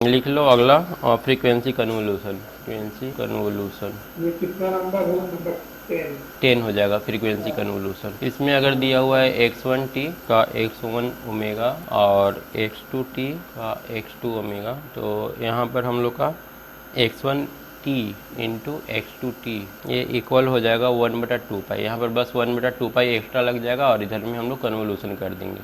लिख लो अगला frequency convolution. Frequency convolution ये कितना नंबर है? नंबर 10। 10 हो जाएगा फ्रीक्वेंसी कन्वोल्यूशन। इसमें अगर दिया हुआ है x1t का x1 ओमेगा और x2t का x2 ओमेगा, तो यहाँ पर हम लोग का x1t इंटू x2t ये इक्वल हो जाएगा 1/2 पाई। यहाँ पर बस 1/2 पाई एक्स्ट्रा लग जाएगा और इधर में हम लोग कन्वोल्यूशन कर देंगे।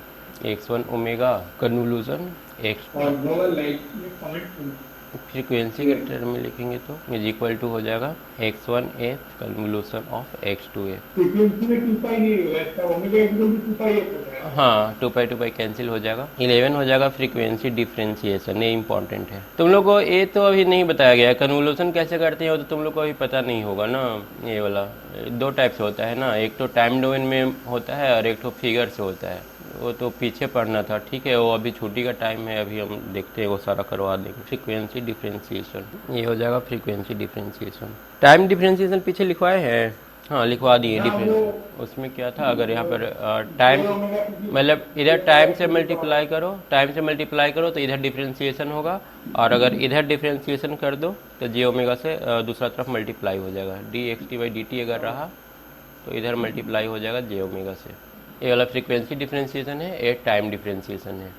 x1 ओमेगा कन्वोल्यूशन x और नोवल लाइट में पॉइंट फ्रीक्वेंसी के टर्म में लिखेंगे तो इज इक्वल टू हो जाएगा x1f convolution of x2f। Frequency में 2 पाई नहीं होगा, इसका ओमेगा इक्वल टू 2 पाई हो जाएगा। हाँ, 2 पाई कैंसिल हो जाएगा। 11 हो जाएगा फ्रीक्वेंसी डिफ्रेंशिएशन। ये इंपॉर्टेंट है। तुम लोग को ये तो अभी नहीं बताया गया है कन्वोल्यूशन कैसे करते हैं, वो तो तुम लोग को अभी पता नहीं होगा ना। ये वाला दो टाइप से होता है ना, एक तो टाइम डोमेन में होता है और एक तो फिगर से होता है। वो तो पीछे पढ़ना था, ठीक है। वो अभी छुट्टी का टाइम है, अभी हम देखते हैं, वो सारा करवा देंगे। फ्रीक्वेंसी डिफ्रेंशिएशन ये हो जाएगा फ्रीक्वेंसी डिफ्रेंशिएशन। टाइम डिफ्रेंशिएशन पीछे लिखवाए हैं, हाँ लिखवा दिए हाँ वो डिफरेंस। उसमें क्या था, अगर यहाँ पर टाइम ये ओमेगा टू मतलब इधर टाइम से मल्टीप्लाई करो, टाइम से मल्टीप्लाई करो तो इधर डिफरेंशिएशन होगा, और अगर इधर डिफरेंशिएशन कर दो तो जे ओमेगा से दूसरा तरफ मल्टीप्लाई हो जाएगा। D x t by d T अगर रहा तो इधर मल्टीप्लाई हो जाएगा जे ओमेगा से। ये वाला फ्रीक्वेंसी डिफरेंशिएशन है, ये टाइम डिफरेंशिएशन है।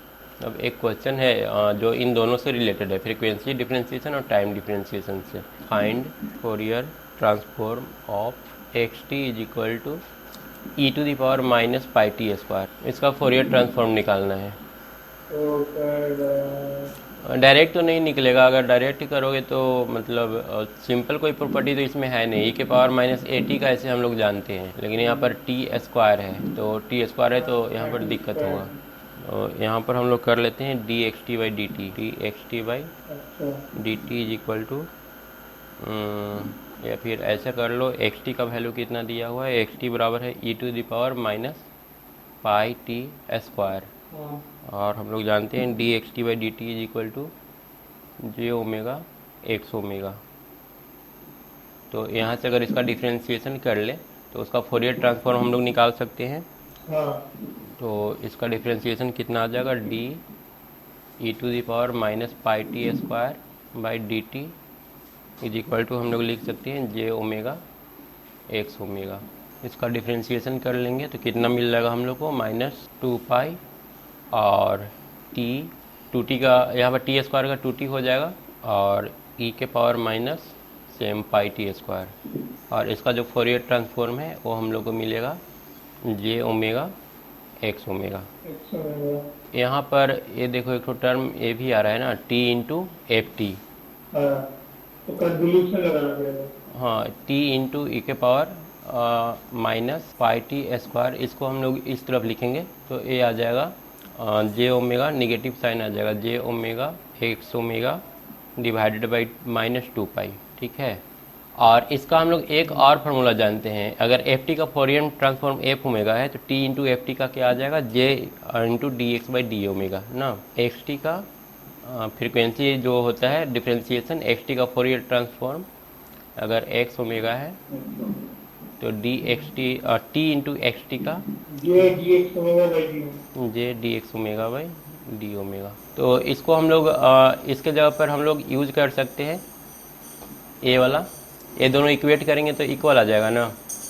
अब एक क्वेश्चन है जो इन दोनों से रिलेटेड है, फ्रीक्वेंसी डिफरेंशिएशन और टाइम डिफरेंशिएशन से। Find Fourier transform of x t is equal to e to the power minus pi t square. इसका फोरियर ट्रांसफॉर्म निकालना है। तो सर डायरेक्ट तो नहीं निकलेगा, अगर डायरेक्ट करोगे तो मतलब सिंपल कोई प्रॉपर्टी तो इसमें है नहीं। ई के पावर माइनस ए टी का ऐसे हम लोग जानते हैं, लेकिन यहाँ पर टी स्क्वायर है, तो टी स्क्वायर है तो यहाँ पर दिक्कत होगा। तो यहाँ पर हम लोग कर लेते हैं d x t by d t. D x t by अच्छा d t is equal to, या फिर ऐसा कर लो, एक्स टी का वैल्यू कितना दिया हुआ है, एक्स टी बराबर है e to the power minus pi t square. हाँ और हम लोग जानते हैं d x t by d t is equal to j omega x omega. तो यहाँ से अगर इसका डिफ्रेंशिएशन कर ले तो उसका फोरियर ट्रांसफॉर्म हम लोग निकाल सकते हैं। हाँ तो इसका डिफ्रेंशिएशन कितना आ जाएगा, d e to the power minus pi t square by d t is equal to हम लोग लिख सकते हैं जे ओमेगा एक्स ओमेगा। इसका डिफ्रेंशिएशन कर लेंगे तो कितना मिल जाएगा हम लोग को, -2 पाई और टी, 2t का यहाँ पर टी स्क्वायर का 2t हो जाएगा, और ई के पावर माइनस सेम पाई टी स्क्वायर। और इसका जो फोरियर ट्रांसफॉर्म है वो हम लोग को मिलेगा जे ओमेगा एक्स ओमेगा। अच्छा होगा। यहाँ पर ये देखो एक तो टर्म ये भी आ रहा है ना, टी इंटू एफ टी। हाँ तो कन्वोल्यूशन लगाना पड़ेगा। हाँ, टी इंटू ई के power minus pi t square, इसको हम लोग इस तरफ लिखेंगे तो ये आ जाएगा जे ओमेगा, निगेटिव साइन आ जाएगा, j omega x omega divided by -2 pi, ठीक है। और इसका हम लोग एक और फार्मूला जानते हैं, अगर एफ टी का फोरियर ट्रांसफॉर्म एफ ओमेगा है तो टी इंटू एफ टी का क्या आ जाएगा, j into d x by D omega ना। एक्स टी का फ्रीक्वेंसी जो होता है डिफ्रेंशिएशन, एक्स टी का फोरियर ट्रांसफॉर्म अगर एक्स ओमेगा है तो d x t, t into x t का ये d x omega by d. J d x omega by D omega. तो इसको हम लोग इसके जगह पर हम लोग यूज कर सकते हैं ए वाला, ये दोनों इक्वेट करेंगे तो इक्वल आ जाएगा ना।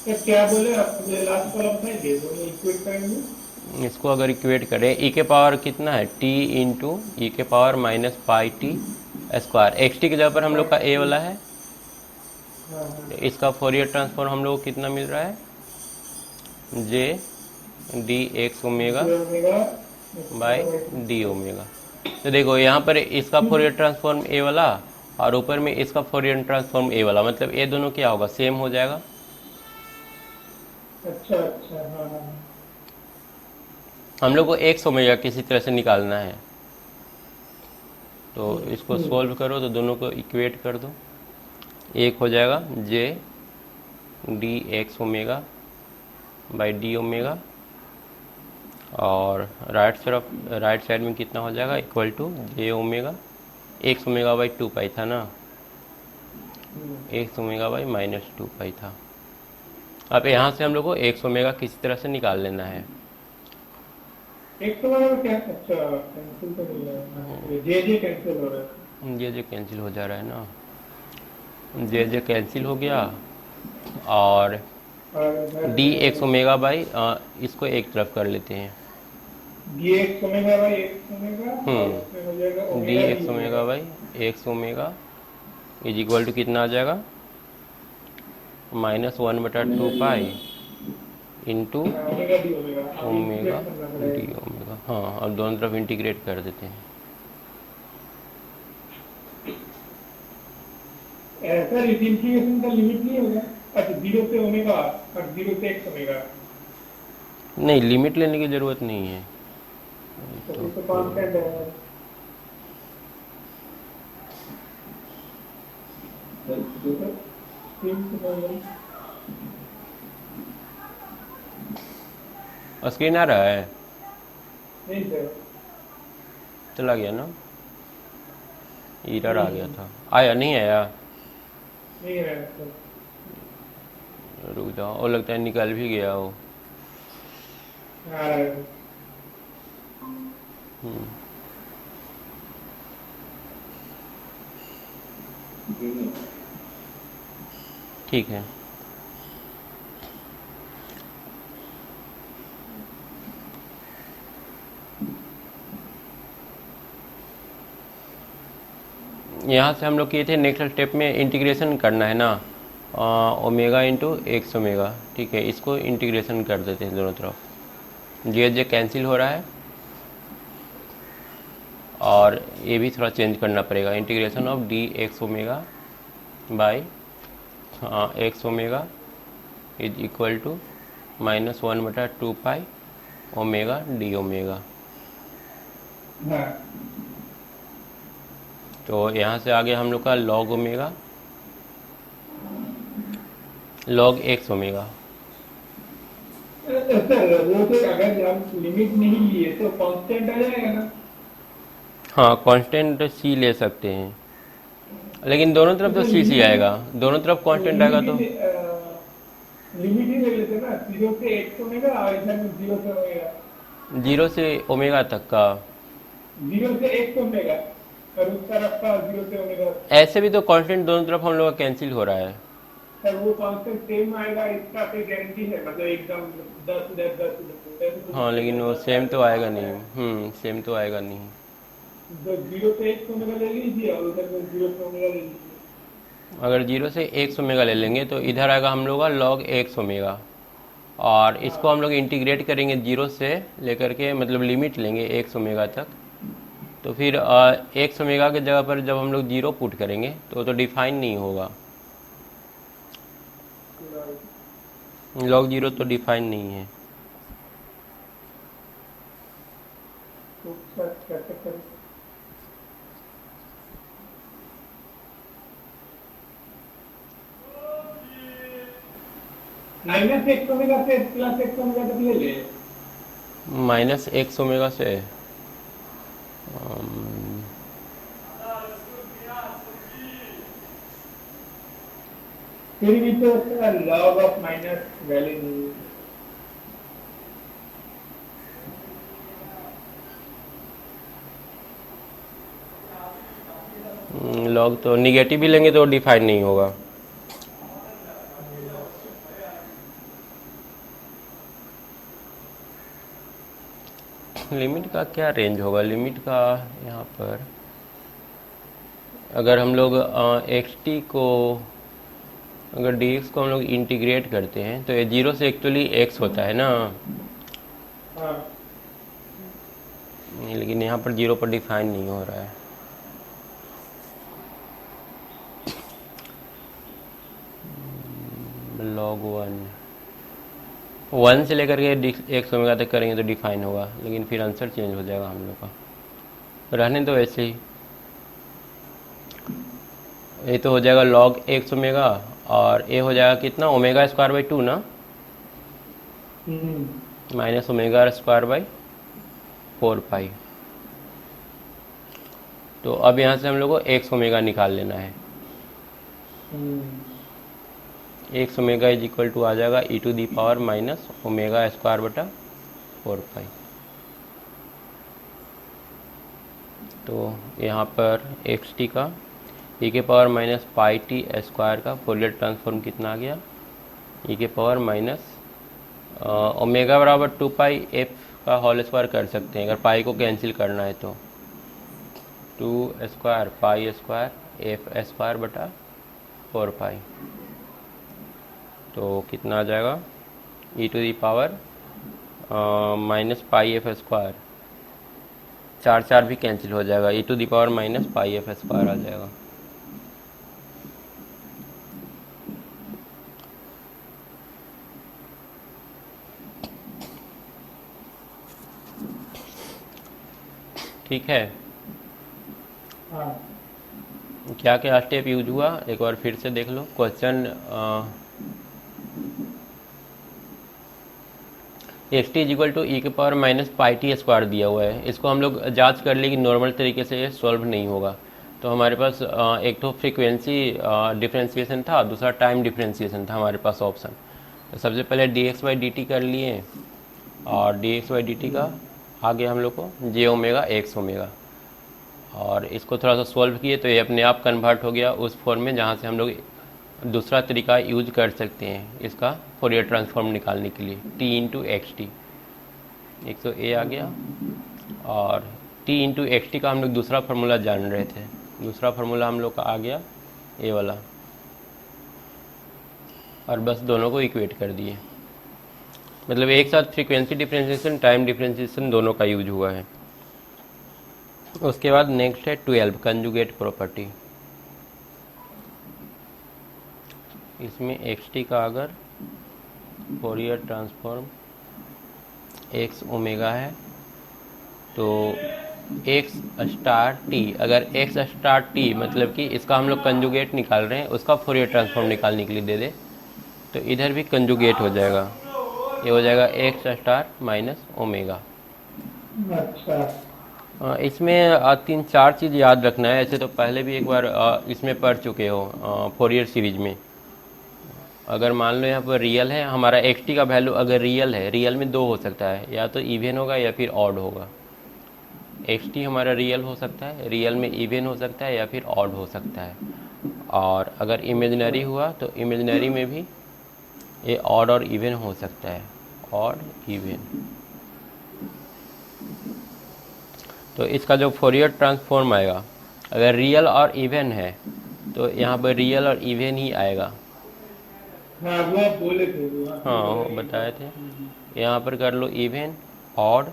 क्या बोले आप? मुझे लास्ट वाला बताइए, दोनों इक्वेट करेंगे। इसको अगर इक्वेट करें, ई के पावर कितना है, टी इंटू ई के power minus pi t square, x T की जगह पर हम लोग का ए वाला है। हाँ हाँ इसका फोरियर ट्रांसफॉर्म हम लोग को कितना मिल रहा है, जे डी एक्स ओमेगा ये ओमेगा बाई डी ओमेगा। तो देखो यहाँ पर इसका फोरियर ट्रांसफॉर्म ए वाला और ऊपर में इसका फोरियर ट्रांसफॉर्म ए वाला, मतलब ये दोनों क्या होगा, सेम हो जाएगा। अच्छा अच्छा हाँ हाँ। हम लोग को एक्स ओमेगा किसी तरह से निकालना है, तो इसको सॉल्व करो तो दोनों को इक्वेट कर दो। एक हो जाएगा j d x omega by D omega, और राइट साइड में कितना हो जाएगा, equal to j omega x omega by 2 pi था ना, एक्स ओमेगा बाई -2 पाई था। अब यहाँ से हम लोग को एक्स ओमेगा किसी तरह से निकाल लेना है। एक तो वाला क्या? अच्छा कैंसिल तो नहीं है, जे जे कैंसिल हो रहा है। जे कैंसिल हो जा रहा है ना, जे कैंसिल हो गया। और और डी एक्स ओमेगा बाई इसको एक तरफ कर लेते हैं। D x omega by x omega, और उसमें हो जाएगा d omega d x omega. Omega by x omega is equal to कितना आ जाएगा, -1/2 pi into omega d omega, अब ओमेगा इंटीग्रेट करना डी पड़ेगा। ओमेगा। हाँ, अब दोनों तरफ इंटीग्रेट कर देते हैं। ऐसा इस इंटीग्रेशन का लिमिट नहीं होगा? अच्छा, 0 से ओमेगा और 0 से एक्स ओमेगा, नहीं, लिमिट लेने की ज़रूरत नहीं है। तो तो फिर तो कांस्टेंट है। स्क्रीन आ रहा है? नहीं सर, चला गया ना, एरर आ गया था। आया नहीं आया? नहीं है सर। रुक जाओ, और लगता है निकल भी गया वो। आ रहा है। ठीक है। यहाँ से हम लोग किए थे, नेक्स्ट स्टेप में इंटीग्रेशन करना है ना, ओमेगा इंटू एक्स ओमेगा। ठीक है, इसको इंटीग्रेशन कर देते हैं दोनों तरफ। जे कैंसिल हो रहा है, और ये भी थोड़ा चेंज करना पड़ेगा। Integration of d x omega by x omega is equal to -1/2 pi omega d omega. हाँ, तो यहाँ से आगे हम लोग का log omega, log x omega. Sir वो तो अगर हम लिमिट नहीं लिए तो कांस्टेंट आ जाएगा ना? हाँ, कांस्टेंट सी ले सकते हैं, लेकिन दोनों तरफ तो सी सी आएगा। दोनों तरफ कांस्टेंट आएगा तो लिमिट ही ले लेते ना, 0 से एक्स ओमेगा और इधर में 0 से ओमेगा। 0 से ओमेगा तक का। 0 से एक्स ओमेगा और उस तरफ का 0 से ओमेगा। ऐसे भी तो कांस्टेंट दोनों तरफ हम लोग का कैंसिल हो रहा है। सर वो कांस्टेंट सेम आएगा, इसका कोई गारंटी है? मतलब एकदम 10 इधर 10 इधर। हाँ, लेकिन वो सेम तो आएगा नहीं। सेम तो आएगा नहीं। तो 0 से एक्स ओमेगा ले लीजिए और उधर में 0 से ओमेगा ले लीजिए। अगर 0 से एक्स ओमेगा ले लेंगे तो इधर आएगा हम लोग का लॉग एक्स ओमेगा, और इसको हम लोग इंटीग्रेट करेंगे 0 से लेकर के, मतलब लिमिट लेंगे एक्स ओमेगा तक। तो फिर एक्स ओमेगा के जगह पर जब हम लोग 0 पुट करेंगे तो डिफाइन नहीं होगा। लॉग 0 तो डिफाइन नहीं है। तो सर कैसे करें? माइनस एक्स ओमेगा से प्लस एक्स ओमेगा तक ले ले। -x ओमेगा से फिर भी तो लॉग ऑफ माइनस वैल्यू नहीं है। लॉग तो निगेटिव भी लेंगे तो डिफाइन नहीं होगा। लिमिट का क्या रेंज होगा? लिमिट का यहाँ पर अगर हम लोग xt को, अगर dx को हम लोग इंटीग्रेट करते हैं तो ये 0 से एक्चुअली x होता है ना। हाँ, नहीं, लेकिन यहाँ पर 0 पर डिफाइन नहीं हो रहा है। log 1 से लेकर के x ओमेगा तक करेंगे तो डिफाइन होगा, लेकिन फिर आंसर चेंज हो जाएगा हम लोग का। रहने तो ऐसे ही, ये तो हो जाएगा log x ओमेगा, और ये हो जाएगा कितना, ओमेगा स्क्वायर बाई 2 ना, minus omega square by 4 pi. तो अब यहाँ से हम लोग को x ओमेगा निकाल लेना है। x omega is equal to आ जाएगा e⁻ माइनस ओमेगा स्क्वायर बटा 4 पाई। तो यहाँ पर एक्स टी का ई के power minus pi t square का फोरियर ट्रांसफॉर्म कितना आ गया, ई के पावर माइनस ओमेगा बराबर 2 पाई एफ का होल स्क्वायर कर सकते हैं अगर पाई को कैंसिल करना है तो 2 square pi square f square बटा 4 पाई, तो कितना आ जाएगा e to the power minus pi f square, 4 भी कैंसिल हो जाएगा, e to the power minus pi f square आ जाएगा। ठीक है, हाँ क्या क्या स्टेप यूज हुआ एक बार फिर से देख लो। Question x t is equal to e के power minus pi t square दिया हुआ है, इसको हम लोग जांच कर लिए कि नॉर्मल तरीके से ये सॉल्व नहीं होगा। तो हमारे पास एक तो फ्रीक्वेंसी डिफ्रेंशिएशन था, दूसरा टाइम डिफ्रेंशिएशन था हमारे पास ऑप्शन। तो सबसे पहले D x by d T कर लिए और D x by d T का आ गया हम लोग को जे ओमेगा एक्स ओमेगा, और इसको थोड़ा सा सॉल्व किए तो ये अपने आप कन्वर्ट हो गया उस फॉर्म में जहाँ से हम लोग दूसरा तरीका यूज कर सकते हैं इसका फोरियर ट्रांसफॉर्म निकालने के लिए, टी इंटू एक्स टी। एक तो ए आ गया और टी इंटू एक्स टी का हम लोग दूसरा फार्मूला जान रहे थे, दूसरा फार्मूला हम लोग का आ गया ए वाला, और बस दोनों को इक्वेट कर दिए। मतलब एक साथ फ्रीक्वेंसी डिफरेंशिएशन टाइम डिफरेंशिएशन दोनों का यूज हुआ है। उसके बाद नेक्स्ट है 12 कंजुगेट प्रॉपर्टी। इसमें एक्स टी का अगर फोरियर ट्रांसफॉर्म एक्स ओमेगा है तो एक्स स्टार टी, अगर एक्स स्टार टी मतलब कि इसका हम लोग कंजुगेट निकाल रहे हैं, उसका फोरियर ट्रांसफॉर्म निकालने के लिए दे दे तो इधर भी कंजुगेट हो जाएगा, ये हो जाएगा एक्स स्टार माइनस ओमेगा। अच्छा इसमें 3-4 चीज़ याद रखना है। ऐसे तो पहले भी एक बार इसमें पढ़ चुके हो फोरियर सीरीज में। अगर मान लो यहाँ पर रियल है हमारा एक्स टी का वैल्यू, अगर रियल है, रियल में दो हो सकता है, या तो इवन होगा या फिर ऑड होगा। एक्स टी हमारा रियल हो सकता है, रियल में इवन हो सकता है या फिर ऑड हो सकता है, और अगर इमेजिनरी हुआ तो इमेजिनरी में भी ये ऑड और इवन हो सकता है, ऑड इवन। तो इसका जो फोरियर ट्रांसफॉर्म आएगा अगर रियल और इवन है तो यहाँ पर रियल और इवन ही आएगा। हाँ वो आप बोले थे वो हाँ वो बताए थे। यहाँ पर कर लो इवन ऑड,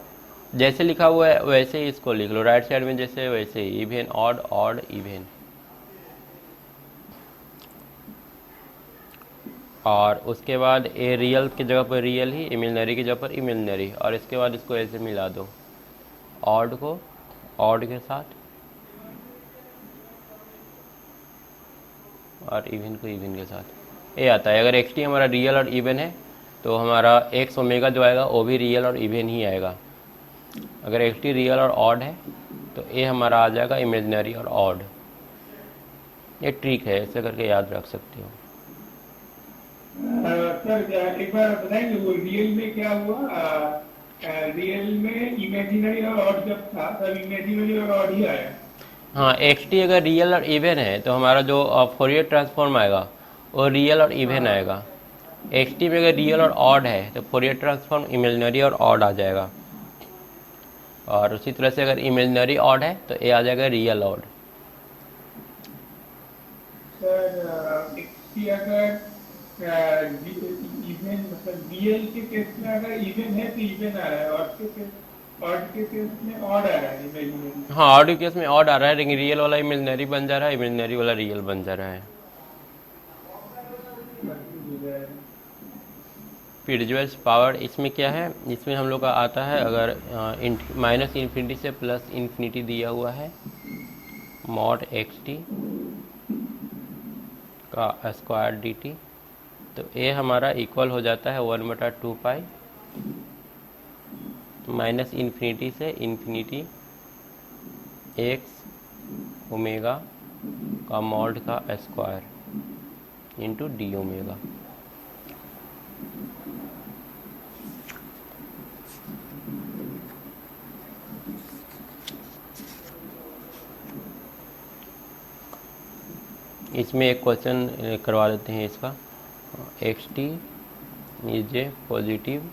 जैसे लिखा हुआ है वैसे ही इसको लिख लो, राइट साइड में जैसे वैसे ही इवन ऑड ऑड इवन। और उसके बाद ए रियल की जगह पर रियल ही, इमेजिनरी की जगह पर इमेजिनरी, और इसके बाद इसको ऐसे मिला दो, ऑड को ऑड के साथ और इवन को इवन के साथ। ये आता है अगर एक्स टी हमारा रियल और इवन है तो हमारा एक्स ओमेगा जो आएगा वो भी रियल और इवन ही आएगा। अगर एक्स टी रियल और ऑड है तो ए हमारा आ जाएगा इमेजिनरी और ऑड। ये ट्रिक है, ऐसे करके याद रख सकते हो। सर एक बार बताएंगे वो रियल में क्या हुआ? रियल में इमेजिनरी और ऑड जब था तब इमेजिनरी और ऑड ही आया। हाँ एक्स टी अगर रियल और इवन है तो हमारा जो फोरियर ट्रांसफॉर्म आएगा वो रियल और इवन आएगा। एक्स टी में अगर रियल और ऑड है तो फोरियर ट्रांसफॉर्म इमेजिनरी और ऑड आ जाएगा, और उसी तरह से अगर इमेजिनरी ऑड है तो ए आ जाएगा रियल ऑड। सर एक्सटी अगर इवन मतलब रियल के केस में अगर इवन है तो इवन आ रहा है, ऑड के केस में ऑड आ रहा है इमेजिनरी। हाँ ऑड के केस में ऑड आ रहा है, लेकिन रियल वाला इमेजिनरी बन जा रहा है, इमेजिनरी वाला रियल बन जा रहा है। पिरजुअल्स पावर इसमें क्या है, इसमें हम लोग का आता है अगर माइनस इन्फिनिटी से प्लस इन्फिनिटी दिया हुआ है मॉड एक्स टी का स्क्वायर डी टी, तो ए हमारा इक्वल हो जाता है 1/2 पाई माइनस इन्फिनिटी से इन्फिनिटी एक्स ओमेगा का मॉड का स्क्वायर इंटू डी ओमेगा। इसमें एक क्वेश्चन करवा देते हैं इसका। X t is a positive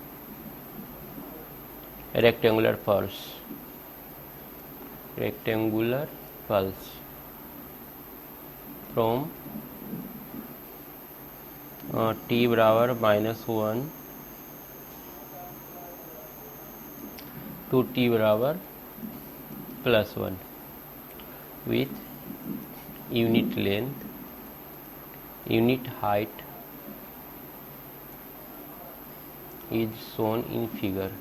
rectangular pulse from T बराबर -1 टू टी बराबर +1 with unit length, unit height is shown in figure.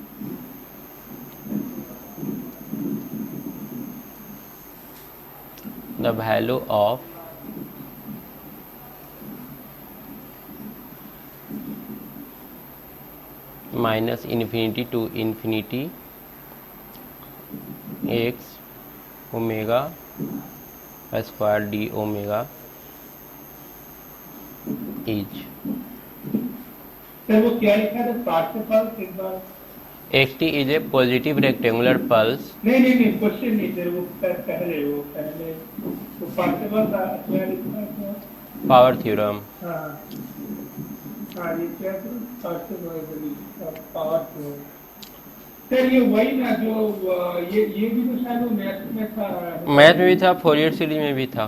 The value of -infinity to infinity x omega square d omega is. Sir वो क्या लिखा था Parseval's एक बार? X t is a positive rectangular pulse. नहीं question नहीं sir, वो पहले वो पार्ट से पल्स क्या लिखा था? Power theorem. हाँ हाँ, ये क्या था? पार्ट से पल्स पावर थ्योरम। सर ये वही ना जो ये भी तो शायद वो मैथ में था। मैथ में भी था, फोरियर सीरीज में भी था।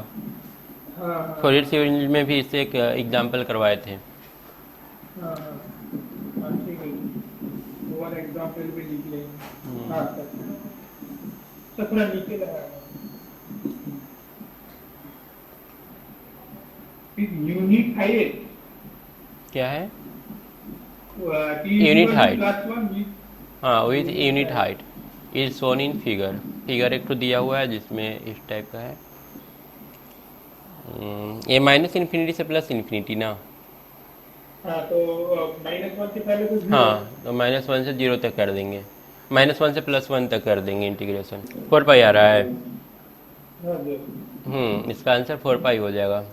हाँ फोरियर सीरीज में भी इससे एक एग्जाम्पल करवाए थे। हाँ हाँ, ठीक है, वो वाला एग्जाम्पल भी लिख लेंगे। हाँ सर थोड़ा नीचे लगा यूनिट हाइट क्या है? Unit height. हाइट हाँ, with unit height is shown in figure एक तो दिया हुआ है जिसमें इस टाइप का है। ये -इन्फिनिटी से +इन्फिनिटी ना। हाँ तो -1 से पहले तो 0। हाँ तो -1 से 0 तक कर देंगे, -1 से +1 तक कर देंगे इंटीग्रेशन। 4 पाई आ रहा है। इसका आंसर 4 पाई हो जाएगा।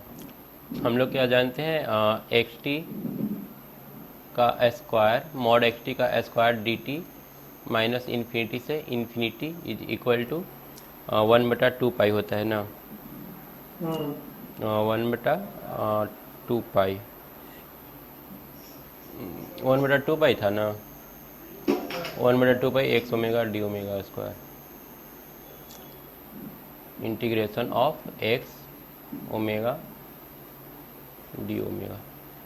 हम लोग क्या जानते हैं, एक्स टी का स्क्वायर मॉड एक्स टी का स्क्वायर डी टी -इन्फिनिटी से इन्फिनिटी इज इक्वल टू 1/2 पाई होता है ना। 1/2 पाई 1/2 पाई था ना। 1/2 pi x omega d omega square integration of x omega d omega.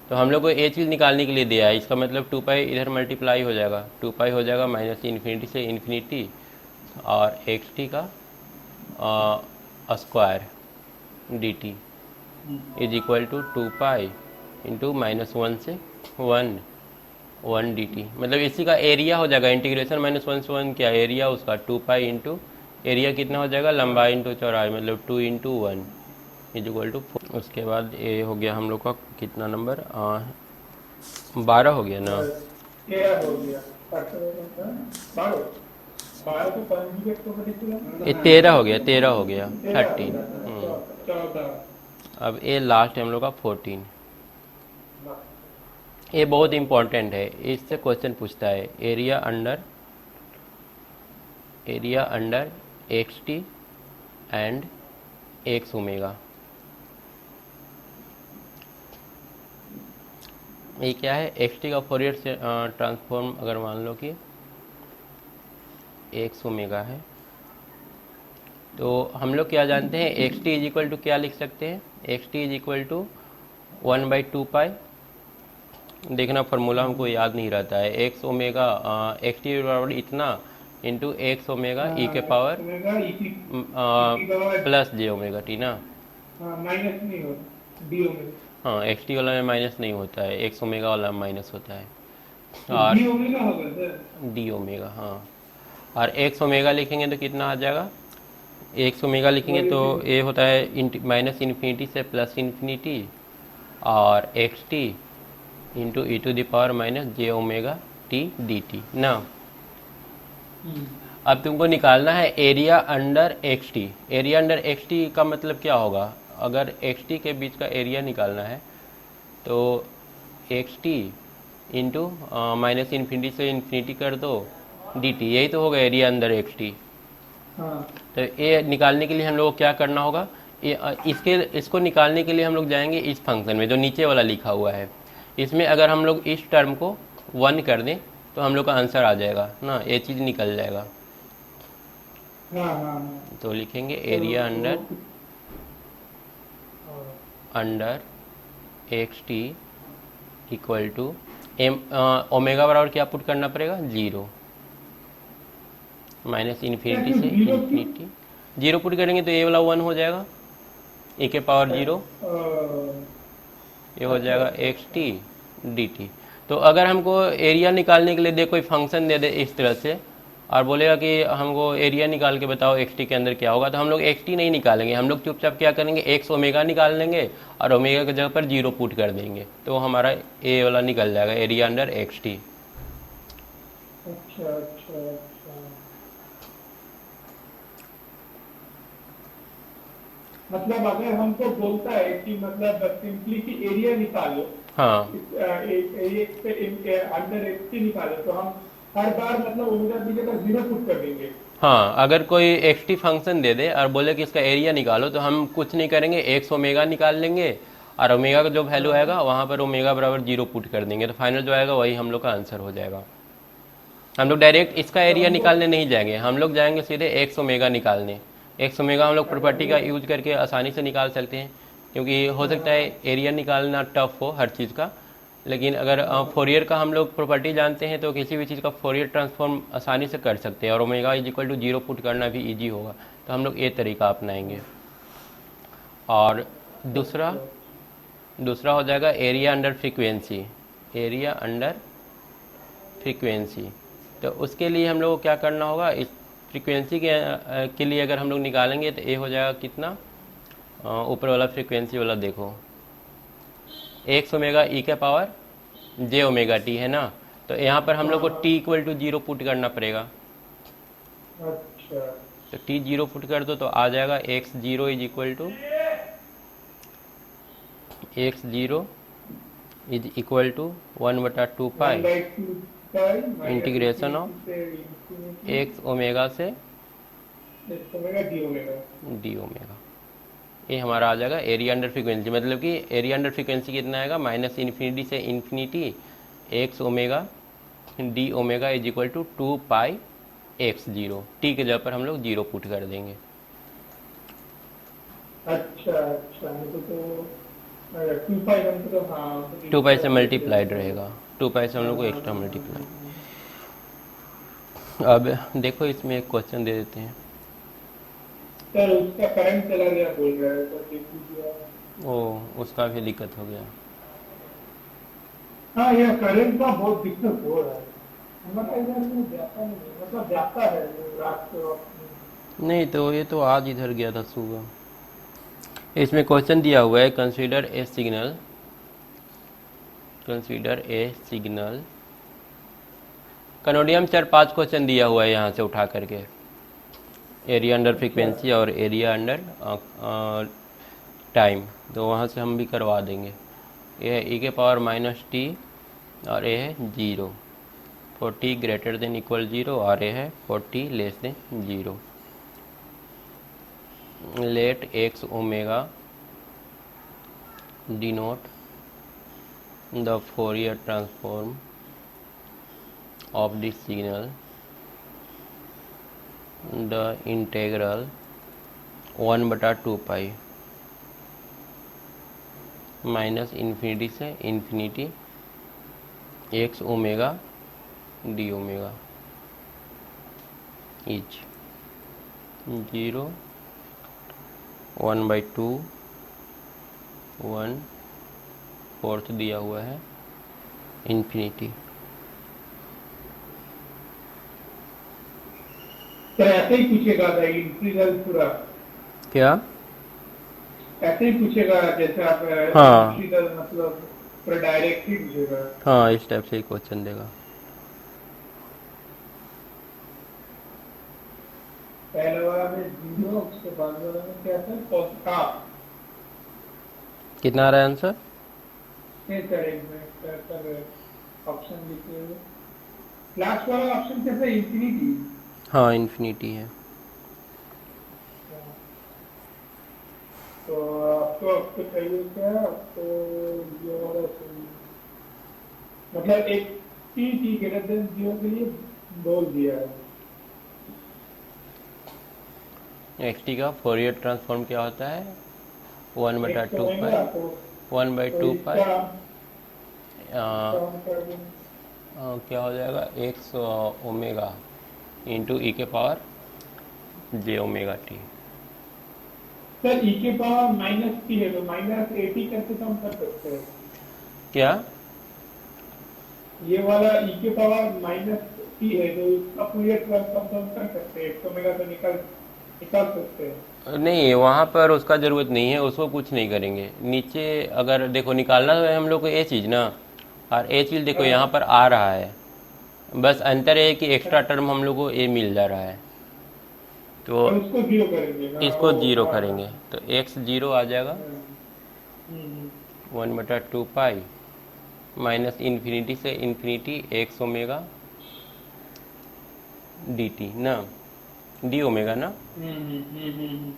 तो हम लोग को ये चीज़ निकालने के लिए दिया है, इसका मतलब 2 पाई इधर मल्टीप्लाई हो जाएगा, 2 पाई हो जाएगा -इन्फिनिटी से इन्फिनिटी और एक्स टी का square d t is equal to 2 pi into -1 से 1 डी टी। मतलब इसी का एरिया हो जाएगा इंटीग्रेशन -1 से 1 क्या एरिया उसका 2 पाई इंटू एरिया कितना हो जाएगा लंबाई इंटू चौड़ाई, मतलब 2 इंटू 1 इज इक्वल टू 4। उसके बाद ये हो गया हम लोग का कितना नंबर, 12 हो गया ना। 13 हो गया। 12 तो कंजुगेट को ये 13 हो गया, 13 हो गया 13। 14। अब ये लास्ट है हम लोग का 14। ये बहुत इंपॉर्टेंट है, इससे क्वेश्चन पूछता है area under x T and x omega. ये क्या है, एक्स टी का फोरियर से ट्रांसफॉर्म अगर मान लो कि एक्स ओमेगा है तो हम लोग क्या जानते हैं, x t is equal to क्या लिख सकते हैं, x t is equal to 1/2 pi. देखना फार्मूला हमको याद नहीं रहता है, एक्स ओमेगा एक्स टी बराबर इतना इंटू एक्स ओमेगा ई के पावर प्लस जे ओमेगा टी ना। माइनस नहीं होता डी ओमेगा। हाँ एक्स टी वाला में माइनस नहीं होता है, एक्स ओमेगा वाला में माइनस होता है और डी ओमेगा होगा सर, डी ओमेगा। हाँ और एक्स ओमेगा लिखेंगे तो कितना आ जाएगा, एक्स ओमेगा लिखेंगे तो ये होता है -इन्फिनिटी से +इन्फिनिटी और x t into e to the power -J omega t d t ना। अब तुमको निकालना है area under x t. Area under x t का मतलब क्या होगा, अगर एक्स टी के बीच का एरिया निकालना है तो एक्स टी इंटू -इन्फिनिटी से इन्फिनिटी कर दो डी टी, यही तो होगा एरिया अंदर एक्स टी। तो ये निकालने के लिए हम लोग को क्या करना होगा, इसको निकालने के लिए हम लोग जाएंगे इस फंक्शन में जो नीचे वाला लिखा हुआ है। इसमें अगर हम लोग इस टर्म को 1 कर दें तो हम लोग का आंसर आ जाएगा ना, ये चीज़ निकल जाएगा। हाँ हाँ हाँ। तो लिखेंगे area under x T equal to m, omega बराबर क्या पुट करना पड़ेगा, 0 माइनस इन्फिनिटी से इन्फिनिटी। 0 पुट करेंगे तो ये वाला 1 हो जाएगा, e के पावर 0, ये हो जाएगा एक्स टी डी टी। तो अगर हमको एरिया निकालने के लिए दे कोई फंक्शन दे दे इस तरह से और बोलेगा कि हमको एरिया निकाल के बताओ एक्स टी के अंदर क्या होगा, तो हम लोग एक्स टी नहीं निकालेंगे, हम लोग चुपचाप क्या करेंगे, एक्स ओमेगा निकाल लेंगे और ओमेगा की जगह पर 0 पुट कर देंगे, तो हमारा ए वाला निकल जाएगा, एरिया अंडर एक्स टी। अच्छा अच्छा अच्छा, मतलब अगर हमको बोलता है कि मतलब सिंपली कि एरिया निकालो, हाँ एक पे अंडर एक्स टी निकालो, तो हम हर बार मतलब ओमेगा की जगह 0 पुट कर देंगे। हाँ, अगर कोई एक्स टी फंक्शन दे दे और बोले कि इसका एरिया निकालो तो हम कुछ नहीं करेंगे, एक्स ओमेगा निकाल लेंगे और ओमेगा का जो वैल्यू आएगा वहाँ पर ओमेगा बराबर 0 पुट कर देंगे, तो फाइनल जो आएगा वही हम लोग का आंसर हो जाएगा। हम लोग डायरेक्ट इसका एरिया निकालने नहीं जाएंगे, हम लोग जाएंगे सीधे एक्स ओमेगा निकालने। एक्स ओमेगा हम लोग प्रॉपर्टी का यूज करके आसानी से निकाल सकते हैं, क्योंकि हो सकता है एरिया निकालना टफ हो हर चीज़ का, लेकिन अगर फोरियर का हम लोग प्रॉपर्टी जानते हैं तो किसी भी चीज़ का फोरियर ट्रांसफॉर्म आसानी से कर सकते हैं और omega is equal to 0 put करना भी इजी होगा, तो हम लोग ये तरीका अपनाएंगे। और दूसरा हो जाएगा area under frequency, area under frequency. तो उसके लिए हम लोग को क्या करना होगा, इस फ्रीक्वेंसी के लिए अगर हम लोग निकालेंगे तो ये हो जाएगा कितना, ऊपर वाला फ्रीक्वेंसी वाला देखो, एक्स ओमेगा ई के पावर जे ओमेगा टी है ना, तो यहाँ पर हम लोग को टी इक्वल टू 0 पुट करना पड़ेगा। अच्छा, तो टी 0 पुट कर दो तो आ जाएगा x zero is equal to is equal to 1/2 pi integration of x omega से डी ओमेगा। ये हमारा आ जाएगा एरिया अंडर फ्रीक्वेंसी, मतलब कि एरिया अंडर फ्रीक्वेंसी कितना आएगा, माइनस इन्फिनिटी से infinity x omega d omega is equal to 2 pi x zero, t के जगह पर हम लोग 0 पुट कर देंगे। अच्छा अच्छा, तो 2 पाई हमको तो हाँ 2 पाई से मल्टीप्लाइड रहेगा, 2 पाई से हम लोग को एक्स्ट्रा मल्टीप्लाई। अब देखो इसमें एक क्वेश्चन दे देते हैं। सर उसका करंट चला गया बोल रहा है, तो देख लीजिए। ओ, उसका भी दिक्कत हो गया। हाँ, यह करंट का बहुत दिक्कत हो रहा है, हमारा इधर में जाता नहीं, मतलब जाता है रात के वक्त में। नहीं तो ये तो आज इधर गया था सुबह। इसमें क्वेश्चन दिया हुआ है, कंसीडर ए सिग्नल कनोडियम 4-5 क्वेश्चन दिया हुआ है यहाँ से उठा करके, एरिया अंडर फ्रीक्वेंसी और एरिया अंडर टाइम, तो वहाँ से हम भी करवा देंगे। ये है ई के पावर माइनस टी और ये है 0 for t greater than equal 0 और ये है for t less than 0। Let x omega denote the Fourier transform of this signal, the integral 1/2 pi minus infinity से infinity x omega d omega is 0 1/2 1/4 दिया हुआ है इन्फिनिटी। तो ऐसे ही पूछेगा इंटीग्रल पूरा, क्या ऐसे ही पूछेगा जैसे आप हाँ। इंटीग्रल मतलब पूरा डायरेक्ट ही पूछेगा। हाँ, इस टाइप से ही क्वेश्चन देगा। पहले वाला में 0, उसके बाद वाला में क्या था, cos। कितना आ रहा है आंसर, ऑप्शन लिखे हुए लास्ट वाला ऑप्शन कैसा, इंफिनिटी। हाँ इन्फिनिटी है। तो आपको चाहिए क्या? आपको ये वाला चाहिए, मतलब एक टी ग्रेटर देन जीरो के लिए बोल दिया है। एक्स टी का फोरियर ट्रांसफॉर्म क्या होता है? वन बटा x two omega, pi, one by तो टू इसका पाई इसका हम कर दें। क्या हो जाएगा? एक्स ओमेगा इंटू ई के पावर जे ओमेगा टी। सर ई के पावर माइनस टी है, तो माइनस एटी करके तो हम कर सकते हैं। क्या? ये वाला ई के पावर माइनस टी है, तो इसका फूरियर ट्रांसफॉर्म तो हम कर सकते हैं, एक्स ओमेगा से निकाल निकाल सकते हैं। नहीं, वहाँ पर उसका ज़रूरत नहीं है, उसको कुछ नहीं करेंगे। नीचे अगर देखो निकालना तो है हम लोग को ये चीज़ ना, और ये चीज़ देखो यहाँ पर आ रहा है, बस अंतर ये है कि एक्स्ट्रा टर्म हम लोग को ये मिल जा रहा है, तो और उसको जीरो करेंगे ना, इसको ओ जीरो हाँ हाँ। करेंगे तो एक्स जीरो आ जाएगा, हम्म, वन बटा टू पाई माइनस इन्फिनिटी से infinity x omega D t ना, डी ओमेगा ना। हम्म, हम्म, हम्म।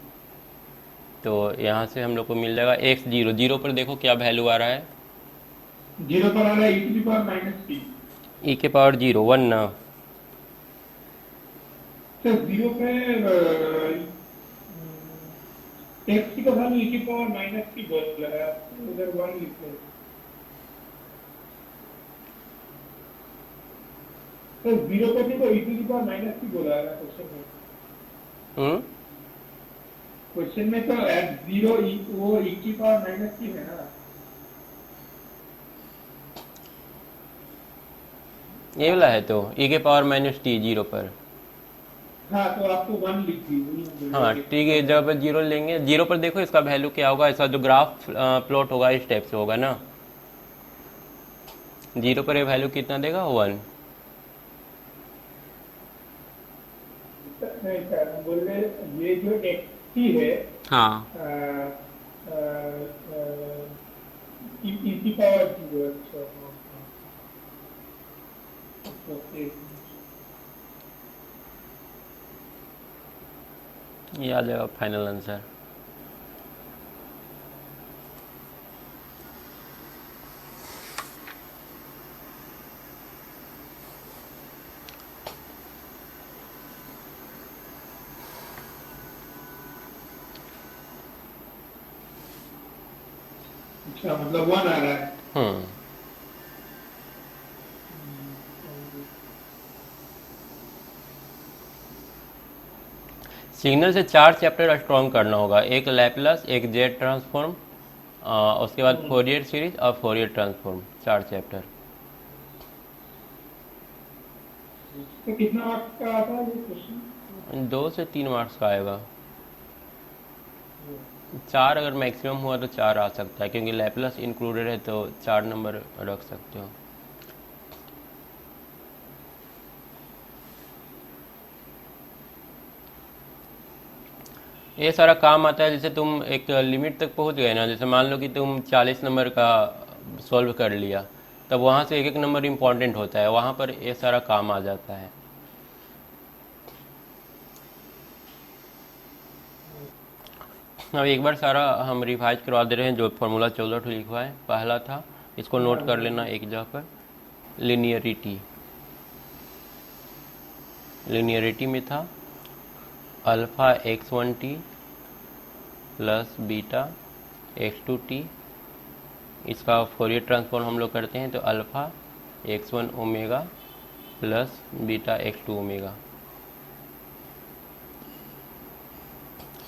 तो यहाँ से हम लोग को मिल जाएगा एक्स जीरो, जीरो पर देखो क्या वैल्यू आ रहा है? जीरो पर आ रहा है e to the power minus t. E के पावर जीरो वन ना। तो जीरो पे एक्स की वैल्यू ई की पावर माइनस टी बोल रहा है, उधर वन लिखते हैं। तो जीरो पे भी तो e to the power minus t बोला है क्वेश्चन में। हम्म। क्वेश्चन में तो एट जीरो वो ई की पावर माइनस टी है ना। ये वाला है तो ई के पावर माइनस टी जीरो पर। हाँ, तो आपको वन लिख दी हाँ ठीक है, जब जीरो लेंगे, जीरो पर देखो इसका वैल्यू क्या होगा, इसका जो ग्राफ प्लॉट होगा इस टाइप से होगा ना। जीरो पर ये वैल्यू कितना देगा? वन। नहीं सर, हम बोल रहे ये जो एक्स टी है, हाँ ई की पावर जीरो। अच्छा हाँ, हाँ, ओके। ये आ जाएगा फाइनल आंसर। अच्छा, मतलब वन आ रहा है। हम्म। सिग्नल से चार चैप्टर स्ट्रॉन्ग करना होगा, एक लैपलास, एक जेड ट्रांसफॉर्म, उसके बाद फोरियर सीरीज और फोरियर ट्रांसफॉर्म, चार चैप्टर। तो कितना मार्क्स का आता है ये क्वेश्चन? 2 से 3 मार्क्स का आएगा। चार अगर मैक्सिमम हुआ तो चार आ सकता है, क्योंकि लैपलास इंक्लूडेड है तो 4 नंबर रख सकते हो। ये सारा काम आता है जैसे तुम एक लिमिट तक पहुंच गए ना, जैसे मान लो कि तुम 40 नंबर का सॉल्व कर लिया, तब वहाँ से एक एक नंबर इम्पॉर्टेंट होता है, वहाँ पर ये सारा काम आ जाता है। अब एक बार सारा हम रिवाइज करवा दे रहे हैं, जो फॉर्मूला 14 लिखवा है। पहला था, इसको नोट कर लेना एक जगह पर, लिनियरिटी। लिनियरिटी में था alpha x1t plus beta x2t। इसका फोरियर ट्रांसफॉर्म हम लोग करते हैं तो alpha x1 omega plus beta x2 omega.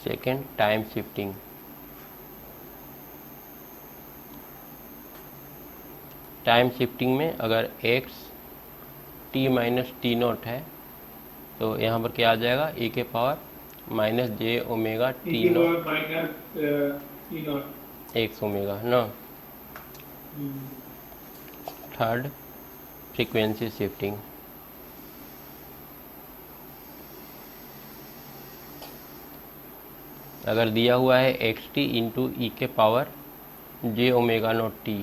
Second, time shifting. Time shifting में अगर x t minus T naught है तो यहाँ पर क्या आ जाएगा? e के power minus j omega t naught minus T naught x omega ना। Third, frequency shifting. अगर दिया हुआ है एक्स टी इंटू ई के पावर जे ओमेगा नॉट टी,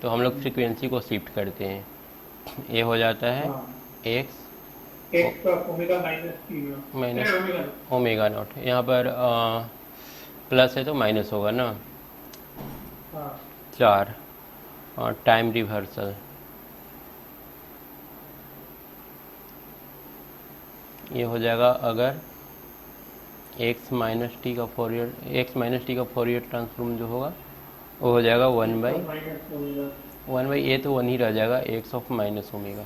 तो हम लोग फ्रीक्वेंसी को शिफ्ट करते हैं, ये हो जाता है एक्स एक्स का omega minus T naught minus omega. Omega naught. यहाँ पर प्लस है तो माइनस होगा ना। हाँ 4 और टाइम रिवर्सल, ये हो जाएगा अगर x माइनस टी का फोरियर ट्रांसफॉर्म जो होगा वो हो जाएगा 1/, माइनस ओमेगा। 1/, ए तो 1 ही रह जाएगा, x ऑफ माइनस ओमेगा।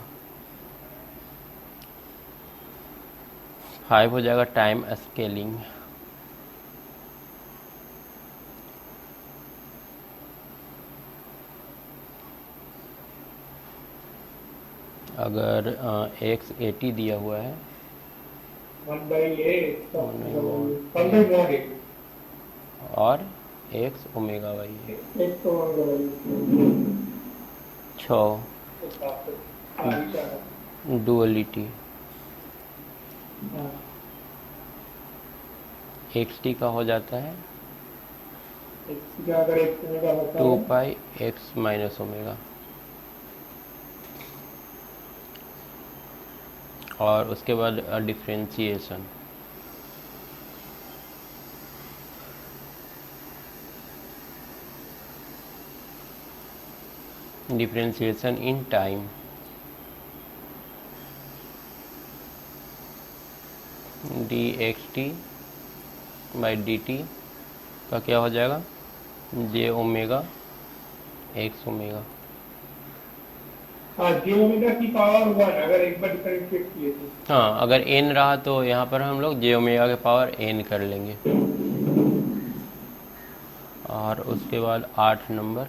5 हो जाएगा टाइम स्केलिंग, अगर x 80 दिया हुआ है 1/a 1/mod, 1/mod a और x ओमेगा वाई है। एक तो 6 डुअलिटी, एक्स टी का हो जाता है अगर एक ओमेगा होता 2 है पाई एक्स माइनस ओमेगा, और उसके बाद differentiation, differentiation in time, D x t by d T का क्या हो जाएगा, जे ओमेगा एक्स ओमेगा। हाँ जे ओमेगा की पावर 1 अगर एक बार डिफरेंशिएट किए तो। हाँ, अगर एन रहा तो यहाँ पर हम लोग जे ओमेगा के पावर एन कर लेंगे। और उसके बाद 8 नंबर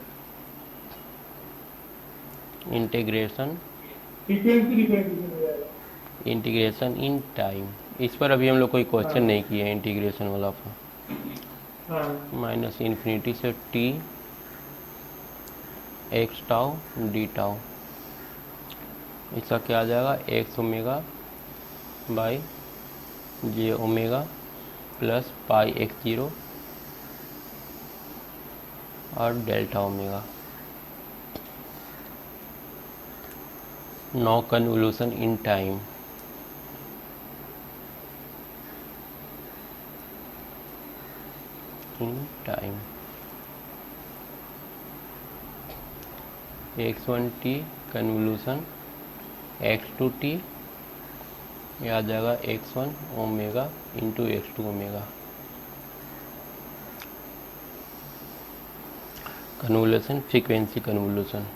इंटीग्रेशन, फ्रीक्वेंसी डिफरेंशिएशन हो जाएगा। इंटीग्रेशन इन टाइम, इस पर अभी हम लोग कोई क्वेश्चन नहीं किए इंटीग्रेशन वाला पर। हाँ माइनस इन्फिनिटी से t x tau d tau, इसका क्या आ जाएगा, x omega by j omega plus pi x zero और delta omega. No convolution in time, x1 t convolution x2 t, ये आ जाएगा x1 omega into x2 omega. Convolution frequency convolution,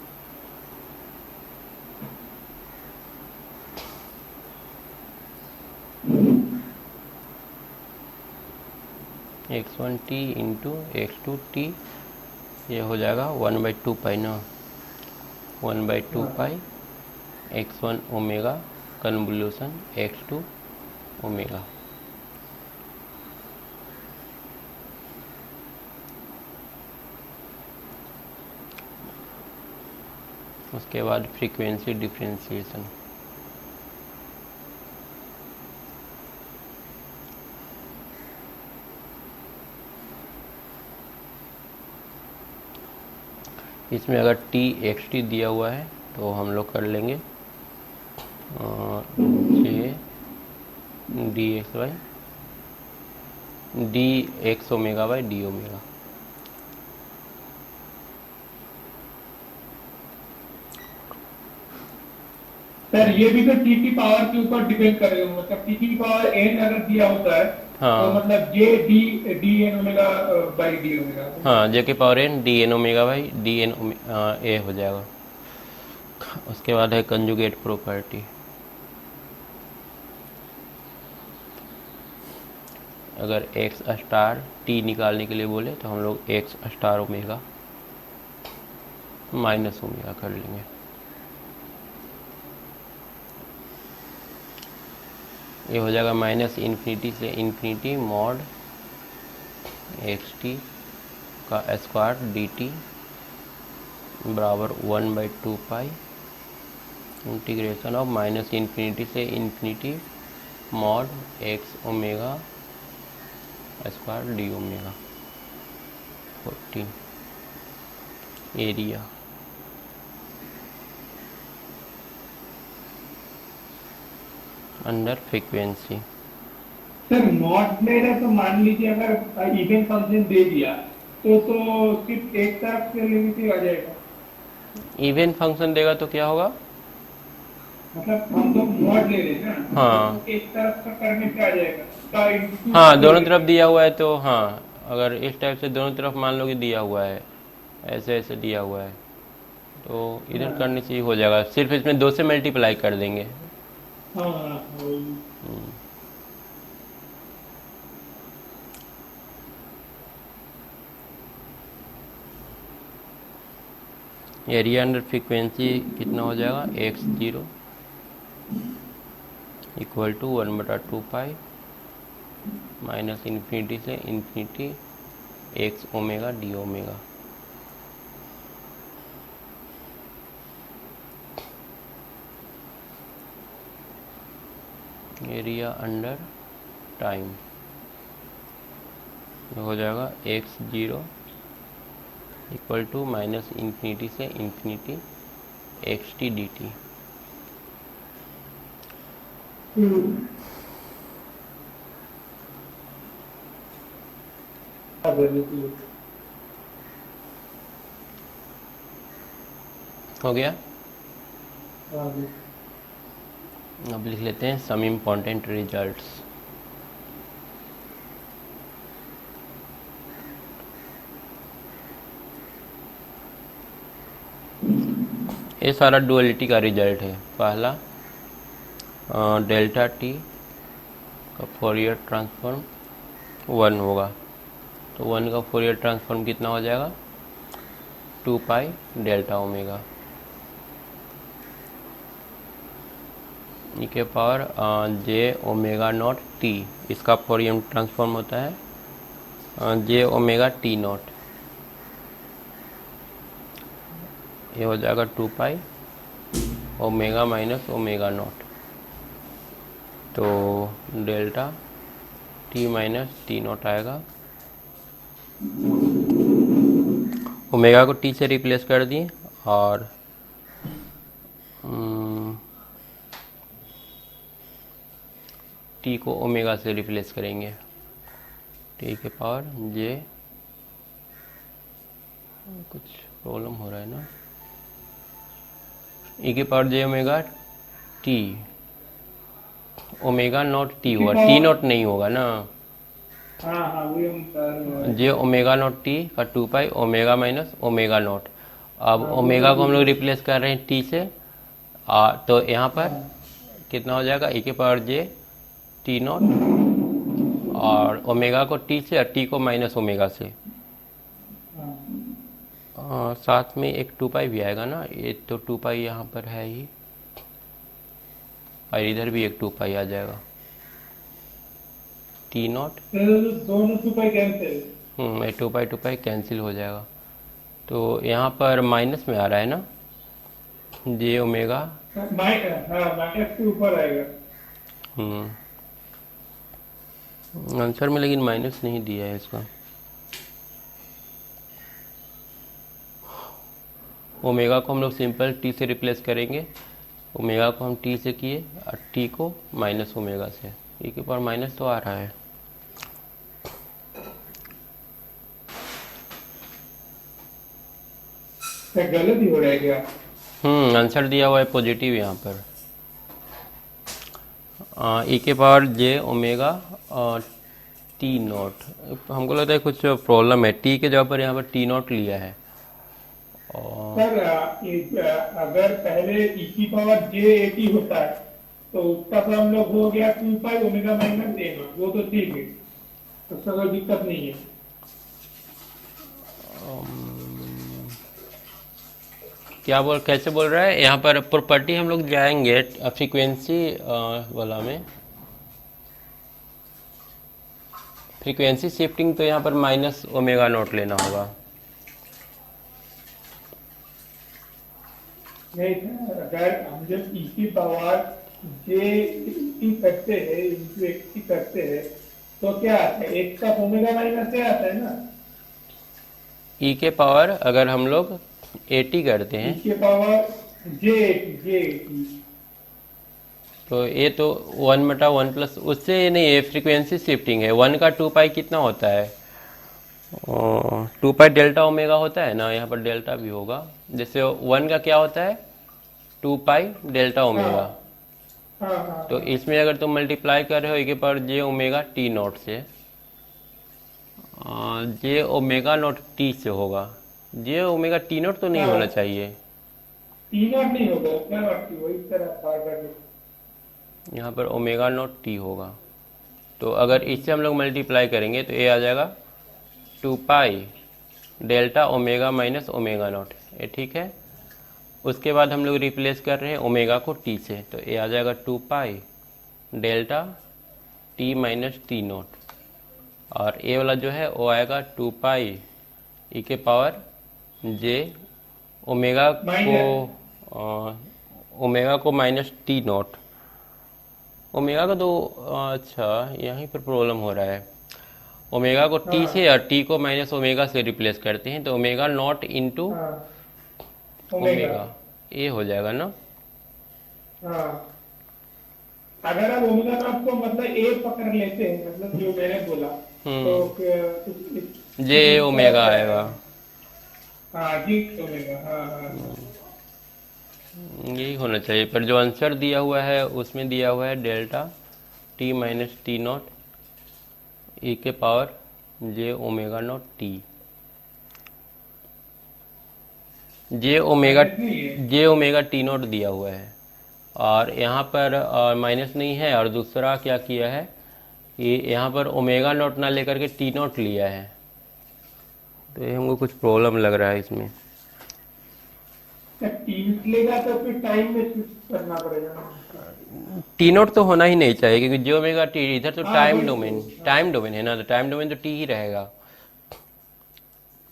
x1 t into x2 t, ये हो जाएगा 1/2 पाई ना, 1/2 पाई x1 omega convolution x2 omega. उसके बाद फ्रीक्वेंसी डिफरेंशिएशन, इसमें अगर टी एक्स टी दिया हुआ है तो हम लोग कर लेंगे j d x by d x omega by D omega. Sir ये भी तो टी की पावर के ऊपर डिपेंड कर रहे हो, मतलब टी की पावर एन अगर दिया होता है हाँ तो मतलब j d d n omega by D omega. हाँ, जे के power n d n omega by d n ए हो जाएगा। उसके बाद है कंजुगेट प्रॉपर्टी, अगर एक्स स्टार टी निकालने के लिए बोले तो हम लोग x star omega minus omega कर लेंगे। ये हो जाएगा माइनस इन्फिनिटी से इन्फिनिटी मॉड एक्स टी का स्क्वायर डी टी बराबर 1/2 pi integration of minus infinity से infinity mod x omega square d omega. 14 area, under frequency, sir not ले रहा तो मान लीजिए अगर इवन फंक्शन दे दिया तो सिर्फ एक तरफ से लिमिट आ जाएगा। इवन फंक्शन देगा तो क्या होगा? मतलब हम तो नॉट ले रहे हैं ना, हाँ, तो एक तरफ का करने से आ जाएगा का इंटू हाँ कर दोनों लेगा। तरफ दिया हुआ है तो हाँ, अगर इस टाइप से दोनों तरफ मान लो कि दिया हुआ है, ऐसे ऐसे दिया हुआ है, तो इधर हाँ करने से ही हो जाएगा, सिर्फ इसमें 2 से मल्टीप्लाई कर देंगे। हाँ हाँ, वही। एरिया अंडर फ्रीक्वेंसी कितना हो जाएगा? x0 equal to 1/2 pi minus infinity से infinity x omega d omega. Area under time हो जाएगा x0 equal to minus infinity से infinity x t d t. हो गया। अब लिख लेते हैं सम इम्पॉर्टेंट रिजल्ट्स। ये सारा डुअलिटी का रिजल्ट है। पहला डेल्टा टी का फोरियर ट्रांसफॉर्म 1 होगा, तो 1 का फोरियर ट्रांसफॉर्म कितना हो जाएगा? 2 पाई डेल्टा ओमेगा ई के पावर जे ओमेगा नॉट टी। इसका फोरियर ट्रांसफॉर्म होता है जे ओमेगा टी नॉट। ये हो जाएगा 2 pi omega minus omega naught, तो delta T minus T naught आएगा। ओमेगा को टी से रिप्लेस कर दिए और टी को ओमेगा से रिप्लेस करेंगे। टी के पावर जे, कुछ प्रॉब्लम हो रहा है ना, ई के पावर जे omega T, omega naught T हुआ, टी नॉट नहीं होगा ना। हाँ हाँ वही हम कर रहे हैं। जे ओमेगा नॉट टी का 2 pi omega minus omega not. अब ओमेगा को हम लोग रिप्लेस कर रहे हैं टी से, तो यहाँ पर कितना हो जाएगा? ई के पावर जे टी नॉट और ओमेगा को टी से और टी को माइनस ओमेगा से। साथ में एक 2 पाई भी आएगा ना, ये तो 2 पाई यहाँ पर है ही, और इधर भी एक 2 पाई आ जाएगा। टी नॉट दोनों सुपर कैंसिल। ये 2 पाई कैंसिल हो जाएगा। तो यहाँ पर माइनस में आ रहा है ना, जे ओमेगा। माइनस के ऊपर आएगा। आंसर में लेकिन माइनस नहीं दिया है इसका। ओमेगा को हम लोग सिंपल टी से रिप्लेस करेंगे। ओमेगा को हम टी से किए और टी को माइनस ओमेगा से। ई के पावर माइनस तो आ रहा है। गलत ही हो रहा है क्या? आंसर दिया हुआ है पॉजिटिव यहाँ पर। ई के power J omega t not, हमको लगता है कुछ प्रॉब्लम है, टी के जगह पर यहाँ पर टी नॉट लिया है। सर अगर पहले ई की पावर जे एटी होता है तो उसका तो हम लोग हो गया 2 pi omega minus A not, वो तो ठीक है, उसका कोई दिक्कत नहीं है। क्या बोल, कैसे बोल रहा है? यहाँ पर प्रॉपर्टी हम लोग जाएंगे फ्रीक्वेंसी वाला में, फ्रीक्वेंसी शिफ्टिंग, तो यहाँ पर माइनस ओमेगा नॉट लेना होगा। नहीं सर, अगर हम जब ई की पावर जे टी करते हैं इंटू एक्स टी करते हैं तो क्या आता है? एक का ओमेगा माइनस ए आता है ना। ई के पावर अगर हम लोग 80 करते हैं, ई के पावर जे एटी तो ये तो 1/1 प्लस उससे नहीं है, फ्रीक्वेंसी शिफ्टिंग है। 1 का 2 पाई कितना होता है? 2 पाई डेल्टा ओमेगा होता है ना, यहाँ पर डेल्टा भी होगा। जैसे 1 का क्या होता है? 2 पाई डेल्टा हाँ ओमेगा। हाँ हाँ तो हाँ इसमें अगर तुम मल्टीप्लाई कर रहे हो e power J omega t not से, जे ओमेगा नॉट टी से होगा। जे ओमेगा टी नॉट तो नहीं होना हाँ, चाहिए, तीन और नहीं होगा क्या बात की वही तरह था अगर। यहाँ पर ओमेगा नॉट टी होगा। तो अगर इससे हम लोग मल्टीप्लाई करेंगे तो ये आ जाएगा 2 पाई delta omega minus omega not, ये ठीक है। उसके बाद हम लोग रिप्लेस कर रहे हैं ओमेगा को टी से, तो ये आ जाएगा 2 pi delta T minus T not. और ए वाला जो है वो आएगा 2 पाई ई के पावर जे ओमेगा को माइनस। ओमेगा को माइनस टी नॉट। ओमेगा का तो अच्छा यहीं पर प्रॉब्लम हो रहा है। ओमेगा को टी हाँ से और टी को माइनस ओमेगा से रिप्लेस करते हैं, तो ओमेगा नॉट इंटू हाँ ओमेगा। ओमेगा ये हो जाएगा ना। हाँ, अगर आप ओमेगा नॉट को मतलब ए पकड़ लेते हैं, मतलब जो मैंने बोला, तो जे इस तरह ओमेगा से आएगा। आएगा। हाँ जी ओमेगा, हाँ हाँ हाँ। यही होना चाहिए, पर जो आंसर दिया हुआ है उसमें दिया हुआ है delta T minus T naught E के पावर जे ओमेगा नॉट टी। माइनस नहीं है। जे ओमेगा टी नॉट दिया हुआ है, और यहाँ पर माइनस नहीं है। और दूसरा क्या किया है कि यहाँ पर ओमेगा नॉट ना लेकर के टी नॉट लिया है, तो ये हमको कुछ प्रॉब्लम लग रहा है इसमें। जब टीम लेगा तो फिर टाइम में स्विच करना पड़ेगा ना। टी नॉट तो होना ही नहीं चाहिए, क्योंकि जे ओमेगा टी इधर तो हाँ टाइम वही डोमेन, तो, टाइम हाँ डोमेन है ना, तो टाइम डोमेन तो टी ही रहेगा।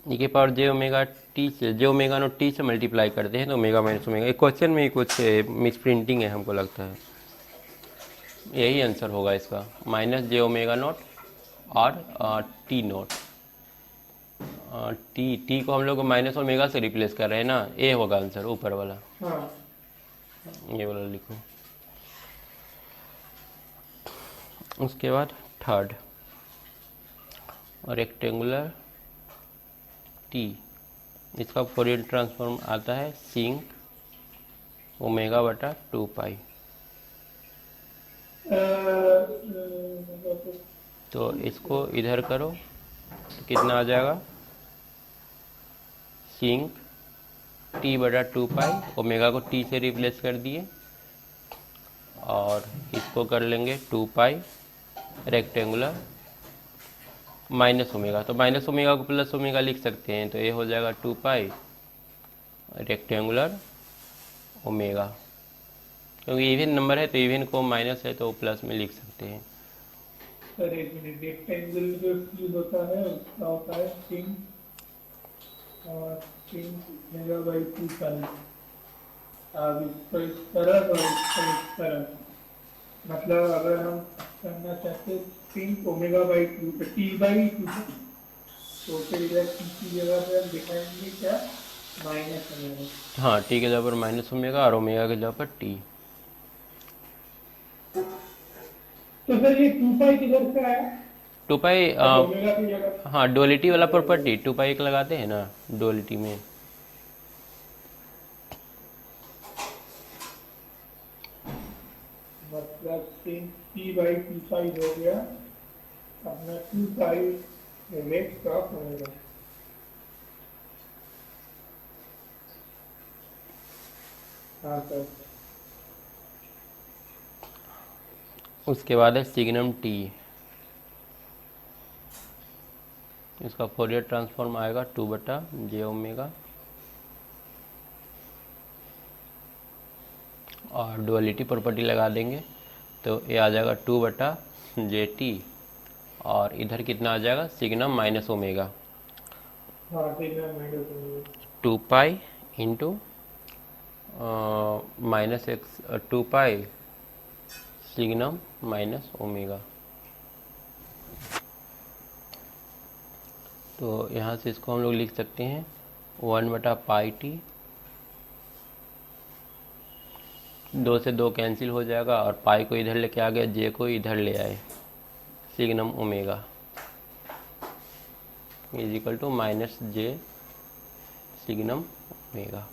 ई के पावर जे ओमेगा टी से, जे ओमेगा नॉट टी से मल्टीप्लाई करते हैं तो ओमेगा माइनस ओमेगा। एक क्वेश्चन में ही कुछ मिस प्रिंटिंग है हमको लगता है। यही आंसर होगा इसका, माइनस जे ओमेगा नॉट और टी नॉट। टी टी को हम लोग माइनस ओमेगा से रिप्लेस कर रहे हैं ना, ए होगा आंसर ऊपर वाला। हाँ। ये वाला लिखो। उसके बाद थर्ड, रेक्टेंगुलर टी, इसका फोरियर ट्रांसफॉर्म आता है सिंक ओमेगा बटा 2 पाई। तो इसको इधर करो तो कितना आ जाएगा, सिंक टी बटा 2 पाई, ओमेगा को टी से रिप्लेस कर दिए, और इसको कर लेंगे 2 पाई रेक्टेंगुलर माइनस ओमेगा। तो माइनस ओमेगा को प्लस ओमेगा लिख सकते हैं, तो ये हो जाएगा 2 पाई रेक्टेंगुलर ओमेगा। क्योंकि इवन नंबर है तो इवन को माइनस है तो प्लस में लिख सकते हैं। सर एक मिनट, रेक्टेंगल जो क्यूब होता है उसका होता है सिंक, और सिंक मेगा बाई 2 पाई। अब इसको इस तरह और इसको इस तरह, मतलब अगर हम करना चाहते हैं sinc omega by 2 t by 2, तो फिर इधर टी की जगह पे हम दिखाएंगे क्या, माइनस ओमेगा। हाँ, टी के जगह पर माइनस ओमेगा और ओमेगा के जगह पर टी। तो सर ये 2 पाई किधर से आया, 2 पाई अब ओमेगा की जगह। हाँ डुअलिटी वाला प्रॉपर्टी 2 पाई एक लगाते हैं ना डुअलिटी में। मतलब सिंक टी बाई 2 पाई हो गया अपना 2 पाई नेक्स्ट ऑफ ओमेगा। हाँ सर। उसके बाद है सिग्नम टी, इसका फोरियर ट्रांसफॉर्म आएगा 2 बटा जे ओमेगा, और डुअलिटी प्रॉपर्टी लगा देंगे तो ये आ जाएगा 2 बटा जे टी, और इधर कितना आ जाएगा सिग्नम माइनस ओमेगा, हाँ signum minus omega. 2 pi into minus x 2 पाई सिग्नम माइनस ओमेगा। तो यहाँ से इसको हम लोग लिख सकते हैं 1 बटा पाई टी 2 से 2 कैंसिल हो जाएगा और पाई को इधर लेके आ गया, जे को इधर ले आए, signum omega is equal to minus j signum omega.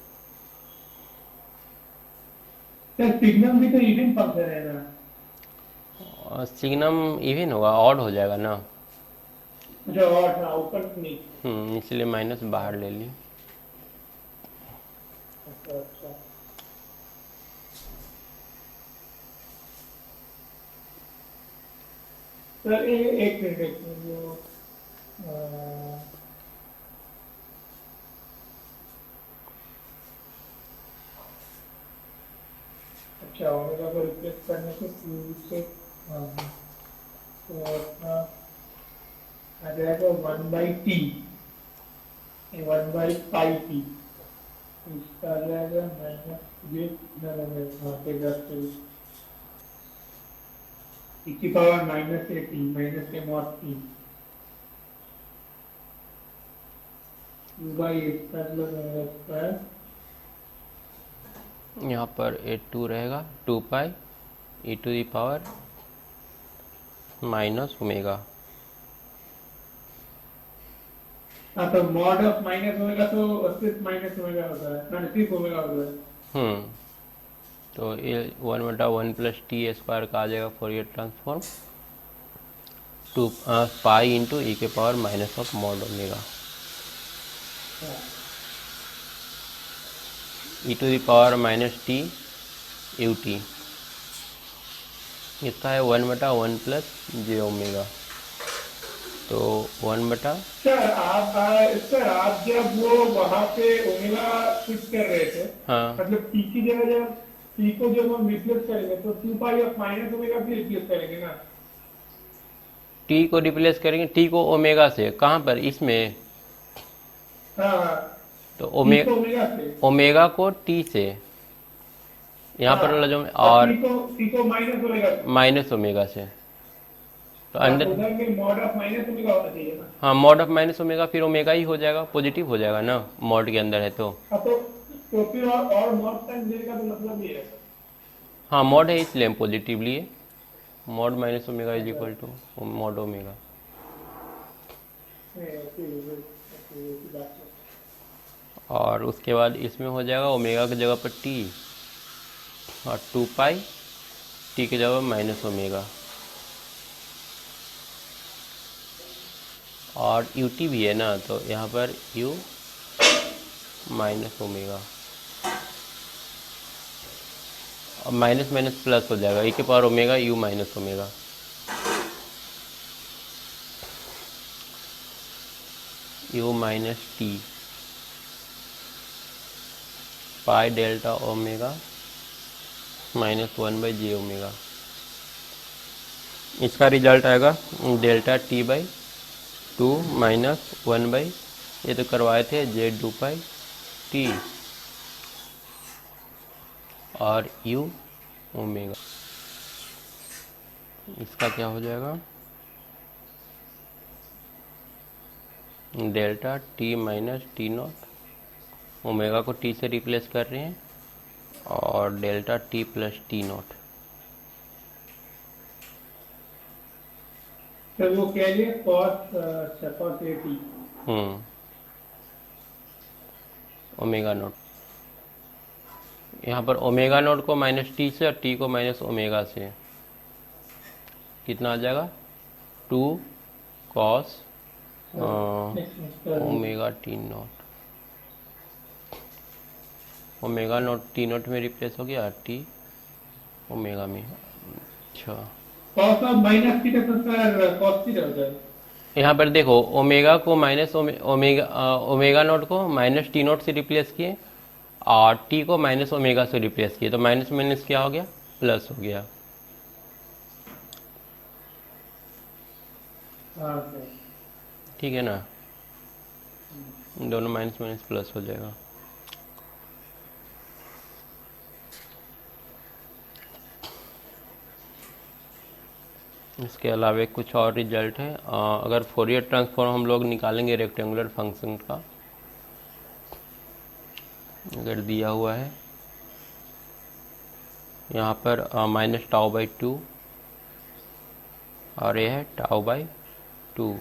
Sir signum भी तो इवन फंक्शन है ना। सिग्नम इवन होगा, ऑड हो जाएगा ना। अच्छा और हाँ ऊपर से नीचे। इसलिए माइनस बाहर ले ली। अच्छा अच्छा। सर एक मिनट जो अच्छा ओमेगा को रिप्लेस करने से Q से तो अपना आ जाएगा 1/T 1/πT, इसका आ जाएगा माइनस ये कितना लगेगा वहाँ पे जाके e की power minus AT minus M/T by इसका लगेगा यहाँ पर A2 रहेगा 2 pi E to the power minus omega. हाँ तो मॉड ऑफ माइनस ओमेगा तो सिर्फ माइनस ओमेगा होता है ना, सिर्फ ओमेगा होता है। तो ये 1/1 प्लस टी स्क्वायर का आ जाएगा Fourier transform 2 pi into e के power minus of mod omega e to the power minus t u t. इसका है 1/1 प्लस जे ओमेगा, तो 1/। सर आप जब वो वहाँ पे ओमेगा फिक्स कर रहे थे, हाँ मतलब टी की जगह जब टी को जब हम रिप्लेस करेंगे तो 2 पाई ऑफ माइनस ओमेगा भी रिप्लेस करेंगे ना। टी को रिप्लेस करेंगे, टी को ओमेगा से कहाँ पर इसमें, हाँ तो ओमेगा से ओमेगा को टी से यहाँ पर वाला जो और टी को माइनस ओमेगा माइनस ओमेगा से, तो अंदर उधर में मॉड ऑफ माइनस ओमेगा होना चाहिए ना। हाँ मॉड ऑफ माइनस ओमेगा फिर ओमेगा ही हो जाएगा, पॉजिटिव हो जाएगा ना मॉड के अंदर है तो। तो फिर और मॉड साइन देने का तो मतलब ये है। हाँ मॉड है इसलिए हम पॉजिटिव लिए, mod minus omega is equal to mod omega. और उसके बाद इसमें हो जाएगा ओमेगा की जगह पर टी और 2 पाई टी की जगह माइनस ओमेगा, और यू टी भी है ना, तो यहाँ पर यू माइनस ओमेगा और माइनस माइनस प्लस हो जाएगा, ई के power omega U minus omega. U minus T pi delta omega minus 1/जे ओमेगा। इसका रिजल्ट आएगा डेल्टा टी बाई 2 माइनस 1 ये तो करवाए थे जे 2 पाई टी और यू ओमेगा। इसका क्या हो जाएगा delta T minus T naught, omega को टी से रिप्लेस कर रहे हैं, और delta T plus T not. तो वो क्या है cos AT ओमेगा नॉट। यहाँ पर ओमेगा नॉट को माइनस टी से और टी को माइनस ओमेगा से कितना आ जाएगा 2 cos omega t naught. Omega naught T not में रिप्लेस हो गया टी ओमेगा में। अच्छा cos ऑफ माइनस थीटा तो सर cos थीटा हो जाएगा। यहाँ पर देखो ओमेगा को माइनस ओमेगा नॉट को माइनस टी नॉट से रिप्लेस किए और टी को माइनस ओमेगा से रिप्लेस किए, तो माइनस माइनस क्या हो गया प्लस हो गया। ठीक है ना, दोनों माइनस माइनस प्लस हो जाएगा। इसके अलावा कुछ और रिजल्ट है। अगर फोरियर ट्रांसफॉर्म हम लोग निकालेंगे रेक्टेंगुलर फंक्शन का, अगर दिया हुआ है यहाँ पर माइनस टाउ बाई 2 और ये है टाउ बाई 2,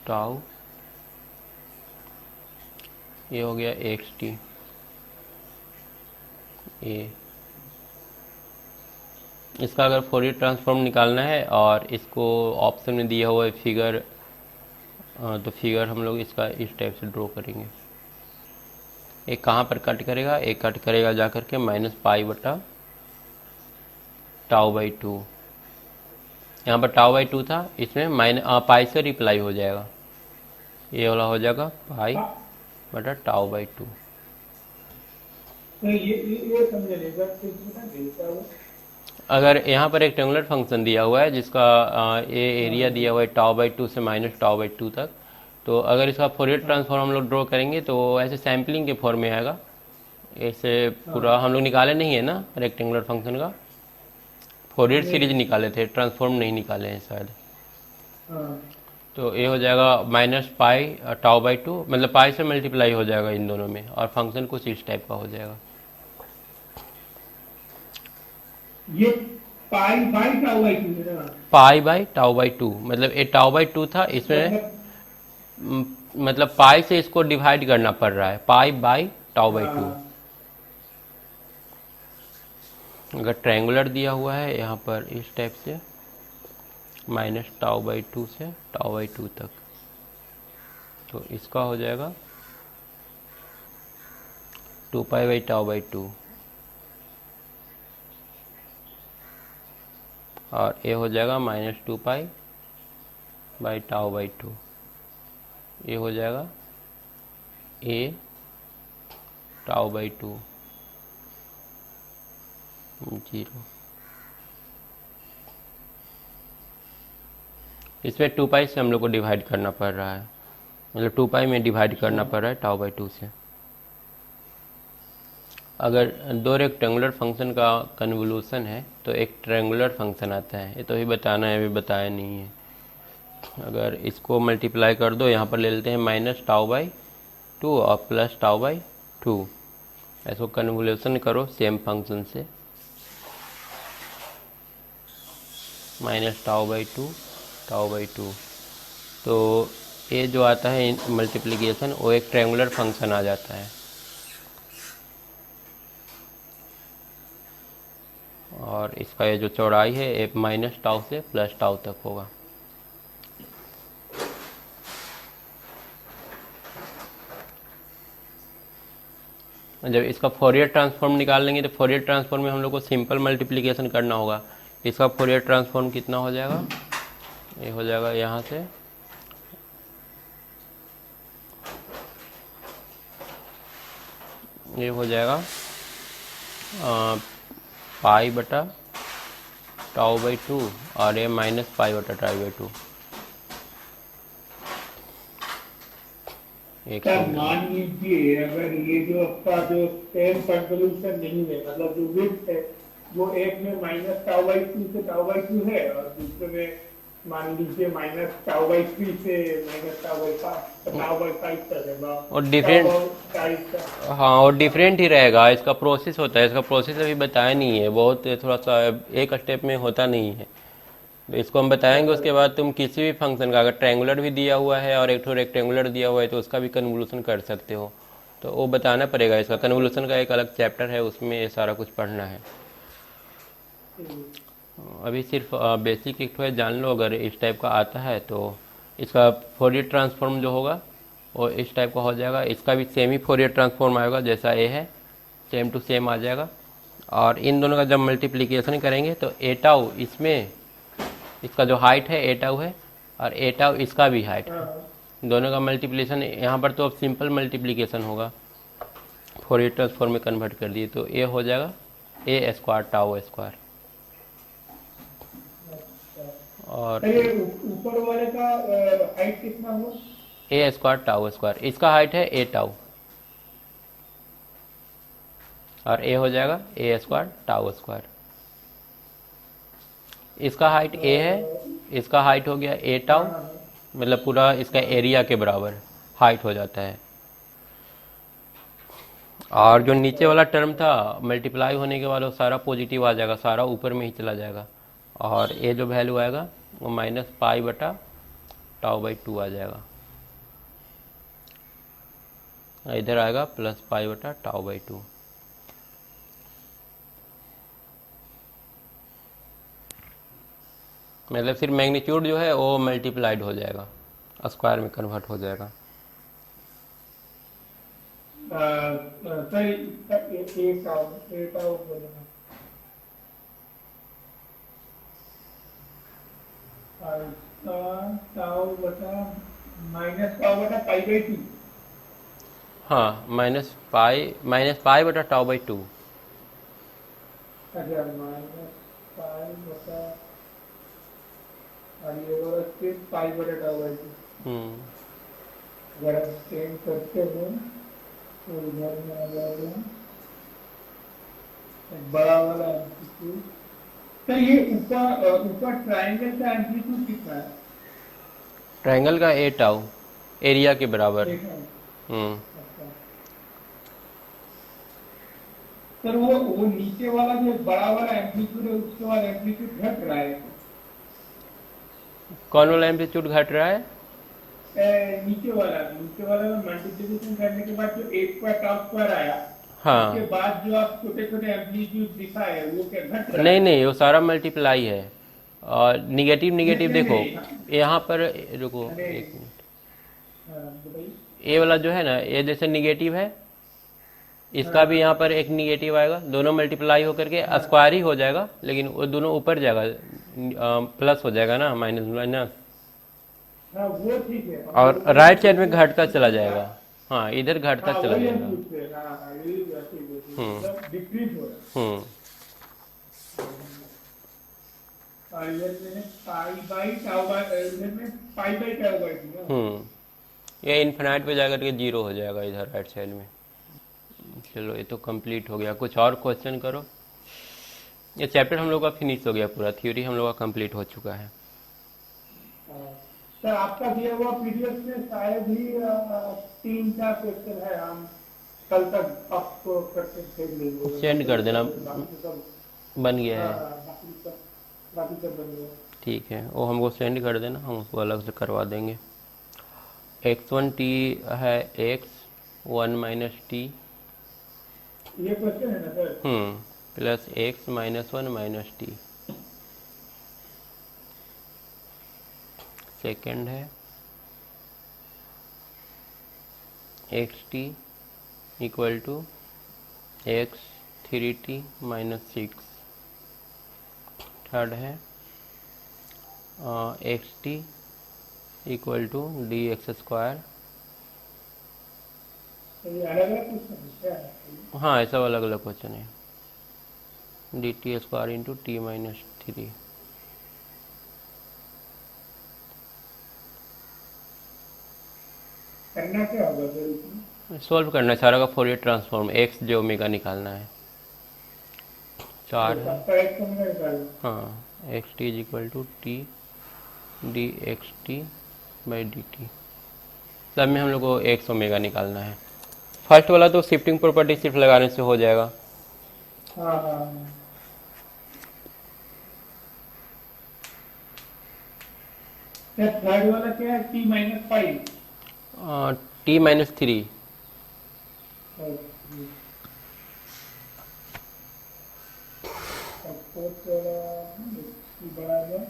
टाउ, ये हो गया xt ए। इसका अगर फोरियर ट्रांसफॉर्म निकालना है और इसको ऑप्शन में दिया हुआ है फिगर, तो फिगर हम लोग इसका इस टाइप से ड्रॉ करेंगे। एक कहाँ पर कट करेगा, एक कट करेगा जा करके माइनस पाई बटा टाउ बाई 2। यहाँ पर टाउ बाई 2 था, इसमें पाई से रिप्लाई हो जाएगा, ये वाला हो जाएगा पाई बटा टाउ बाई 2। ये समझ लेगा वो। अगर यहाँ पर एक रेक्टेंगुलर फंक्शन दिया हुआ है जिसका ये एरिया दिया हुआ है टाउ बाई 2 से माइनस टाउ बाई 2 तक, तो अगर इसका फोरियर ट्रांसफॉर्म हम लोग ड्रॉ करेंगे तो ऐसे सैम्पलिंग के फॉर्म में आएगा। ऐसे पूरा हम लोग निकाले नहीं है ना रेक्टेंगुलर फंक्शन का, फोरियर सीरीज निकाले थे, ट्रांसफॉर्म नहीं निकाले हैं शायद। तो ये हो जाएगा माइनस पाई टाउ बाई 2, मतलब पाई से मल्टीप्लाई हो जाएगा इन दोनों में, और फंक्शन कुछ इस टाइप का हो जाएगा। ये पाई बाई टाउ बाई 2 है ना, पाई बाई टाउ बाई 2, मतलब ये टाउ बाई 2 था, इसमें मतलब पाई से इसको डिवाइड करना पड़ रहा है, पाई बाई टाउ बाई 2। अगर ट्रायंगुलर दिया हुआ है यहाँ पर इस टाइप से माइनस टाउ बाई 2 से टाउ बाई 2 तक, तो इसका हो जाएगा 2 पाई बाई टाउ बाई 2, और ये हो जाएगा minus 2 pi by tau by 2। ये हो जाएगा ए टाउ बाई 2 0। इसमें 2 पाई से हम लोग को डिवाइड करना पड़ रहा है, मतलब 2 पाई में डिवाइड करना पड़ रहा है टाउ बाई 2 से। अगर दो रेक्टेंगुलर फंक्शन का कन्वोल्यूशन है तो एक ट्रायंगुलर फंक्शन आता है, ये तो अभी बताना है, अभी बताया नहीं है। अगर इसको मल्टीप्लाई कर दो, यहाँ पर ले लेते हैं माइनस टाउ बाई 2 और प्लस टाउ बाई 2, इसको कन्वोल्यूशन करो सेम फंक्शन से, minus tau by 2 tau by 2, तो ये जो आता है मल्टीप्लिकेशन वो एक ट्रायंगुलर फंक्शन आ जाता है। और इसका ये जो चौड़ाई है एक माइनस टाउ से प्लस टाउ तक होगा। जब इसका फोरियर ट्रांसफॉर्म निकाल लेंगे तो फोरियर ट्रांसफॉर्म में हम लोग को सिंपल मल्टीप्लिकेशन करना होगा। इसका फोरियर ट्रांसफॉर्म कितना हो जाएगा, ये हो जाएगा यहाँ से ये हो जाएगा पाई बटा टाउ बाई 2 और ये माइनस पाई बटा टाउ बाई 2। मान लीजिए अगर ये जो आपका जो सेम कन्वोल्यूशन नहीं है, मतलब जो विड्थ है वो एक में माइनस टाउ बाई 2 से टाउ बाई 2 है और दूसरे में मान लीजिए माइनस टाउ बाई 3 से माइनस टाउ बाई 5 तक है, और डिफरेंट, हाँ और डिफरेंट ही रहेगा। इसका प्रोसेस होता है, इसका प्रोसेस अभी बताया नहीं है, बहुत थोड़ा सा एक स्टेप में होता नहीं है, तो इसको हम बताएंगे। उसके बाद तुम किसी भी फंक्शन का अगर ट्रायंगुलर भी दिया हुआ है और एक ठो रेक्टेंगुलर दिया हुआ है तो उसका भी कन्वोल्यूशन कर सकते हो, तो वो बताना पड़ेगा। इसका कन्वोल्यूशन का एक अलग चैप्टर है, उसमें ये सारा कुछ पढ़ना है। अभी सिर्फ बेसिक एक ठो है, जान लो। अगर इस टाइप का आता है तो इसका फोरियर ट्रांसफॉर्म जो होगा वो इस टाइप का हो जाएगा। इसका भी सेम ही फोरियर ट्रांसफॉर्म आएगा, जैसा ए है सेम टू सेम आ जाएगा। और इन दोनों का जब मल्टीप्लिकेशन करेंगे तो ए टाउ, इसमें इसका जो हाइट है ए टाउ है और ए टाउ इसका भी हाइट है, दोनों का मल्टीप्लिकेशन यहाँ पर तो अब सिंपल मल्टीप्लिकेशन होगा, फोरियर ट्रांसफॉर्म में कन्वर्ट कर दिए तो ये हो जाएगा ए स्क्वायर टाउ स्क्वायर। और ऊपर वाले का हाइट कितना हुआ, ए स्क्वायर टाउ स्क्वायर, इसका हाइट है ए टाउ और ए हो जाएगा ए स्क्वायर टाउ स्क्वायर। इसका हाइट ए है, इसका हाइट हो गया ए टाउ, मतलब पूरा इसका एरिया के बराबर हाइट हो जाता है। और जो नीचे वाला टर्म था मल्टीप्लाई होने के बाद वो सारा पॉजिटिव आ जाएगा, सारा ऊपर में ही चला जाएगा। और ये जो वैल्यू आएगा वो माइनस पाई बटा टाउ बाई 2 आ जाएगा। इधर आएगा प्लस पाई बटा टाउ बाई 2। मतलब फिर मैग्नीट्यूड जो है वो मल्टीप्लाइड हो जाएगा, स्क्वायर में कन्वर्ट हो जाएगा। सर इसका एक टाउ बोलेगा टाउ बटा माइनस टाउ बटा पाई बाई 2। हाँ, माइनस पाई बटा टाउ बाई 2। अच्छा माइनस पाई बटा और ये वाला सिर्फ पाई बटा टाउ बाई 2। अगर हम चेंज करते हैं तो इधर में आ जाएगा बड़ा वाला एम्पलीट्यूड। तो ये ऊपर ट्रायंगल का एम्पलीट्यूड कितना है? ट्रायंगल का 8 टाउ एरिया के बराबर। एक है। हम्म अच्छा सर वो नीचे वाला जो बड़ा वाला एम्पलीट्यूड है उसके बाद एम्पलीट्यूड घट रहा है। कौन वाला एम्पलीट्यूड घट रहा है? नीचे वाला में मल्टीप्लिकेशन करने के बाद जो एक स्क्वायर टाउ स्क्वायर आया, हाँ, उसके बाद जो आप छोटे छोटे एम्पलीट्यूड दिखा है वो क्या घट रहा है? नहीं नहीं, वो सारा मल्टीप्लाई है। और निगेटिव निगेटिव नहीं, देखो नहीं, यहाँ पर, रुको अरे एक मिनट। बताइए। ये वाला जो है ना, ये जैसे निगेटिव है, इसका भी यहाँ पर एक निगेटिव आएगा, दोनों मल्टीप्लाई होकर के स्क्वायर ही हो जाएगा, लेकिन वो दोनों ऊपर जाएगा, प्लस हो जाएगा ना, माइनस माइनस। हाँ वो ठीक है। और राइट साइड में घटता चला जाएगा। हाँ, इधर घटता हाँ चला वही हम जाएगा। पूछ रहे हैं। हाँ यही वैसे ही वैसे ही। हम्म मतलब डिक्रीज हो रहा हम्म है। और इधर मैंने पाई बाई टाउ बाई, इधर में पाई बाई टाउ बाई थी ना। ये इन्फिनाइट पे जाकर के जीरो हो जाएगा इधर राइट साइड में। चलो, ये तो कंप्लीट हो गया। कुछ और क्वेश्चन करो। ये चैप्टर हम लोग का फिनिश हो गया, पूरा थ्योरी हम लोग का कंप्लीट हो चुका है। हाँ। सर आपका दिया हुआ पीडीएफ में शायद ही 3-4 क्वेश्चन है। हम कल तक आपको करके भेज देंगे। सेंड कर देना, बाकी सब बन गया हाँ है। हाँ, बाकी सब बन गया। ठीक है, वो हमको सेंड कर देना, हम उसको अलग से करवा देंगे। x1 t है x1 माइनस टी, ये क्वेश्चन है ना sir? Plus x minus 1 minus T. Second है x T equal to X 3t minus 6। Third है x T equal to D X square. ये अलग अलग क्वेश्चन है क्या है? हाँ, ऐसा अलग अलग क्वेश्चन है। D T square into T minus 3। करना क्या होगा सर इसमें? सॉल्व करना है सारा का फोरियर ट्रांसफॉर्म, एक्स जो ओमेगा निकालना है। चार तो है, सबका एक समझ निकालना। हाँ, x t is equal to t d x t by d t. सब में हम लोग को एक्स ओमेगा निकालना है। फर्स्ट वाला तो शिफ्टिंग प्रॉपर्टी सिर्फ लगाने से हो जाएगा। हाँ हाँ हाँ। सर थर्ड वाला क्या है? T minus 5। T minus 3। Fourth वाला इसकी बराबर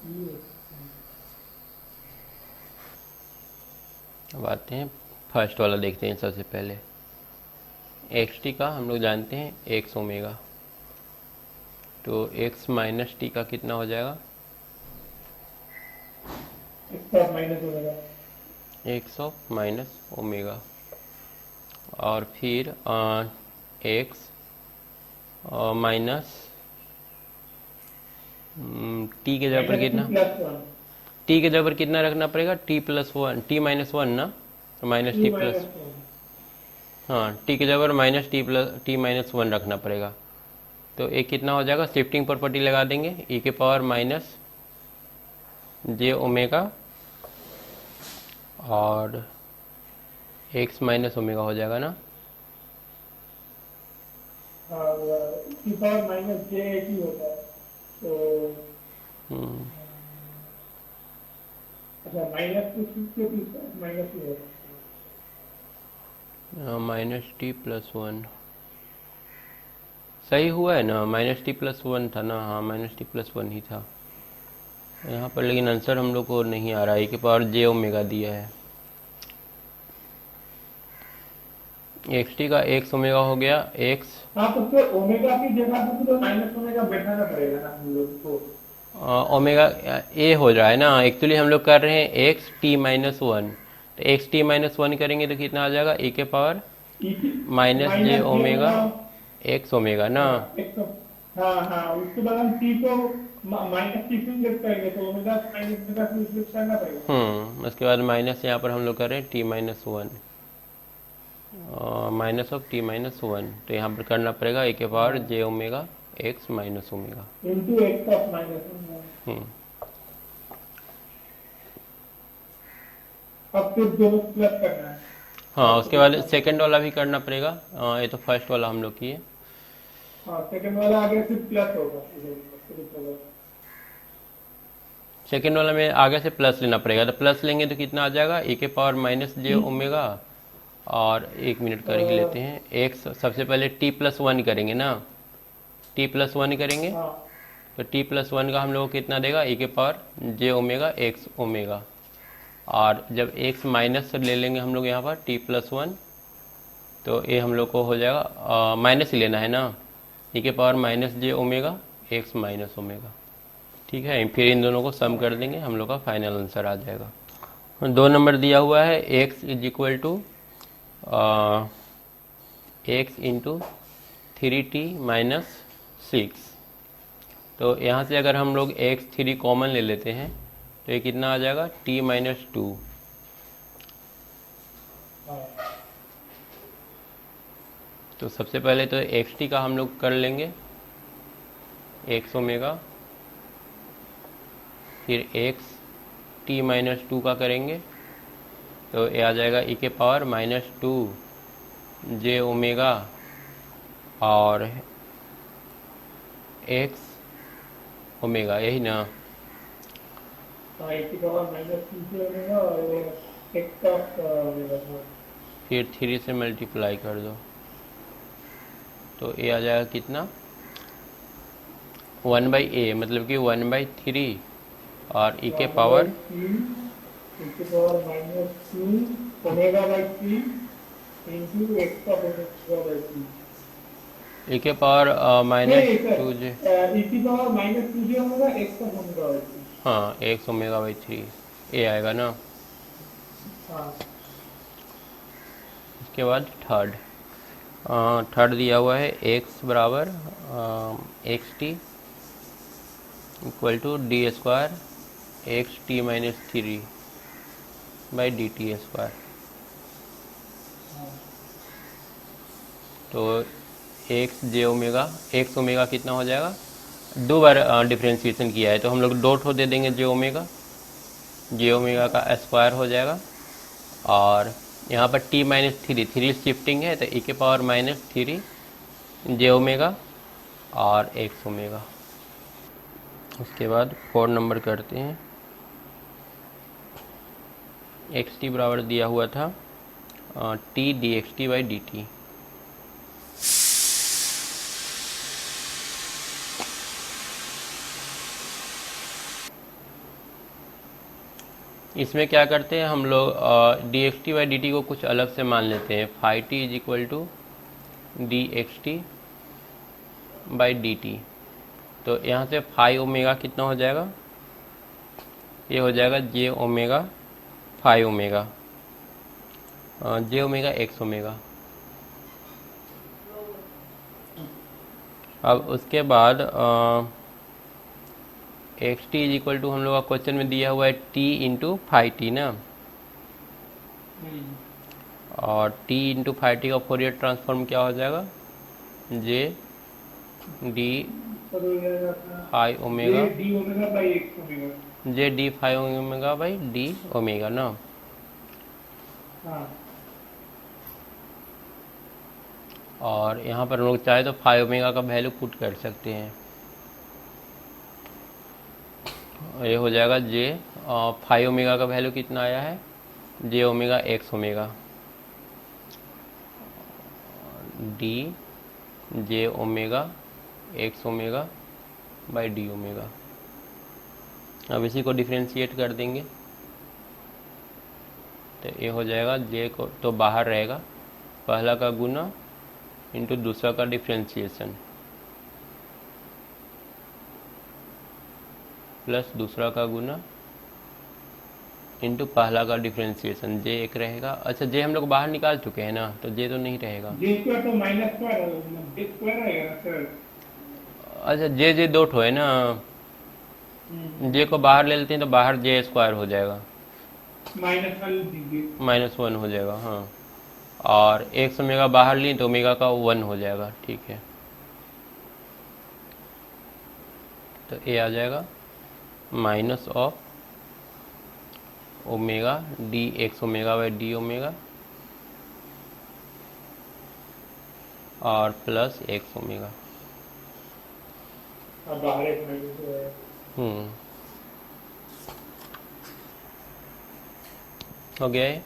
ये। अब आते हैं फर्स्ट वाला, देखते हैं सबसे पहले। एक्स टी का हम लोग जानते हैं एक्स ओमेगा, तो एक्स माइनस टी का कितना हो जाएगा? इसका माइनस हो जाएगा एक्स ऑफ माइनस ओमेगा। और फिर एक्स माइनस टी के जगह पर कितना, +1 टी के जगह पर कितना रखना पड़ेगा? टी प्लस 1, टी माइनस 1 ना, तो माइनस टी प्लस, हाँ, टी के जगह पर माइनस टी माइनस 1 रखना पड़ेगा। तो एक कितना हो जाएगा? शिफ्टिंग प्रॉपर्टी लगा देंगे, ई के पावर माइनस जे ओमेगा और एक्स माइनस ओमेगा हो जाएगा ना। और e की power minus J A T होता है, तो हम्म, अच्छा माइनस के माइनस ही होगा। -t+1 सही हुआ है ना, -t+1 था ना, हाँ -t+1 ही था यहाँ पर, लेकिन आंसर हम लोग को नहीं आ रहा है, के पावर j ओमेगा दिया है। xt का x ओमेगा हो गया x हाँ तो फिर ओमेगा की जगह पे तो माइनस ओमेगा बैठाना पड़ेगा ना हम लोग को। ओमेगा ए हो रहा है ना, एक्चुअली हम लोग कर रहे हैं x t-1, तो x t-1 करेंगे तो कितना आ जाएगा, e के पावर ई की -j minus j omega omega. x omega ना। हाँ एक तो, हाँ हाँ उसके बाद हम टी को माइनस टी से लिख करेंगे, तो ओमेगा माइनस ओमेगा से लिख करना पड़ेगा। उसके बाद माइनस यहाँ पर हम लोग कर रहे हैं t-1, -t-1, तो यहाँ पर करना पड़ेगा e के power j omega x minus omega. Into X plus minus omega. हम्म अब फिर दोनों प्लस करना है। हाँ, उसके बाद सेकंड वाला भी करना पड़ेगा, ये तो फर्स्ट वाला हम लोग किए। हाँ सेकंड वाला आगे फिर प्लस होगा इधर। सेकेंड वाला में आगे से प्लस लेना पड़ेगा, तो प्लस लेंगे तो कितना आ जाएगा, e के पावर -j ओमेगा, और 1 मिनट कर ही लेते हैं, एक सबसे पहले t+1 करेंगे ना, t+1 करेंगे हाँ तो t+1 का हम लोग को कितना देगा, e के power j omega x omega, और जब x माइनस ले लेंगे हम लोग यहाँ पर t+1, तो ये हम लोग को हो जाएगा, माइनस ही लेना है ना, e के power -j omega x minus omega. ठीक है, फिर इन दोनों को सम कर देंगे, हम लोग का फाइनल आंसर आ जाएगा। 2 नंबर दिया हुआ है x = x × 3t-6, तो यहाँ से अगर हम लोग x3 कॉमन ले लेते हैं तो ये कितना आ जाएगा, t-2। तो सबसे पहले तो xt का हम लोग कर लेंगे x ओमेगा, फिर x t-2 का करेंगे तो ये आ जाएगा e के पावर -2j ओमेगा, और x ओमेगा, यही ना। हाँ एक की पावर माइनस टी से ओमेगा और एक्स का ओमेगा। फिर 3 से मल्टीप्लाई कर दो तो ये आ जाएगा कितना, 1/a, मतलब कि 1/3, और e के पावर -2 ओमेगा/3 इंटू एक्स का ओमेगा/3। e के पावर नहीं सर, -2j, ई की पावर -2j ओमेगा एक्स का ओमेगा/3। हाँ x ओमेगा/3 ये आएगा ना। हाँ उसके बाद थर्ड दिया हुआ है x बराबर xt = d² xt-3/dt²। तो x ओमेगा कितना हो जाएगा, 2 बार डिफ्रेंशिएशन किया है तो हम लोग डॉट हो दे देंगे, j ओमेगा का स्क्वायर हो जाएगा, और यहाँ पर t-3 शिफ्टिंग है तो e के पावर -3j ओमेगा और x ओमेगा। उसके बाद 4 नंबर करते हैं, xt बराबर दिया हुआ था t dxt/dt। इसमें क्या करते हैं हम लोग, dxt/dt को कुछ अलग से मान लेते हैं, phi t = dxt/dt, तो यहाँ से phi ओमेगा कितना हो जाएगा, ये हो जाएगा j omega phi omega, j omega x omega. अब उसके बाद xt = हम लोग का क्वेश्चन में दिया हुआ है t × phi t ना, और t × phi t का फोरियर ट्रांसफॉर्म क्या हो जाएगा, j d phi omega, d omega by x omega. j d phi omega by d omega ना। हाँ और यहाँ पर हम लोग चाहे तो 5 ओमेगा का वैल्यू पुट कर सकते हैं। ये हो जाएगा जे 5 ओमेगा का वैल्यू कितना आया है, J omega x omega D J omega x omega by D omega. अब इसी को डिफ्रेंशिएट कर देंगे तो ये हो जाएगा जे को तो बाहर रहेगा, पहला का गुना इंटू दूसरा का डिफ्रेंशिएशन प्लस दूसरा का गुना इंटू पहला का डिफ्रेंशिएशन। जे एक रहेगा। अच्छा जे हम लोग बाहर निकाल चुके हैं ना, तो जे तो नहीं रहेगा। जे स्क्वायर तो माइनस स्क्वायर जे स्क्वायर रहेगा सर। अच्छा जे दो ठो है ना, जे को बाहर ले लेते हैं तो बाहर जे स्क्वायर हो जाएगा, -1 दीजिए। -1 हो जाएगा। हाँ, और एक्स ओमेगा बाहर ली तो ओमेगा का 1 हो जाएगा। ठीक है, तो ए आ जाएगा minus of omega d x omega by D omega और प्लस एक्स ओमेगा। अब बाहर एक माइनस है। हो गया है।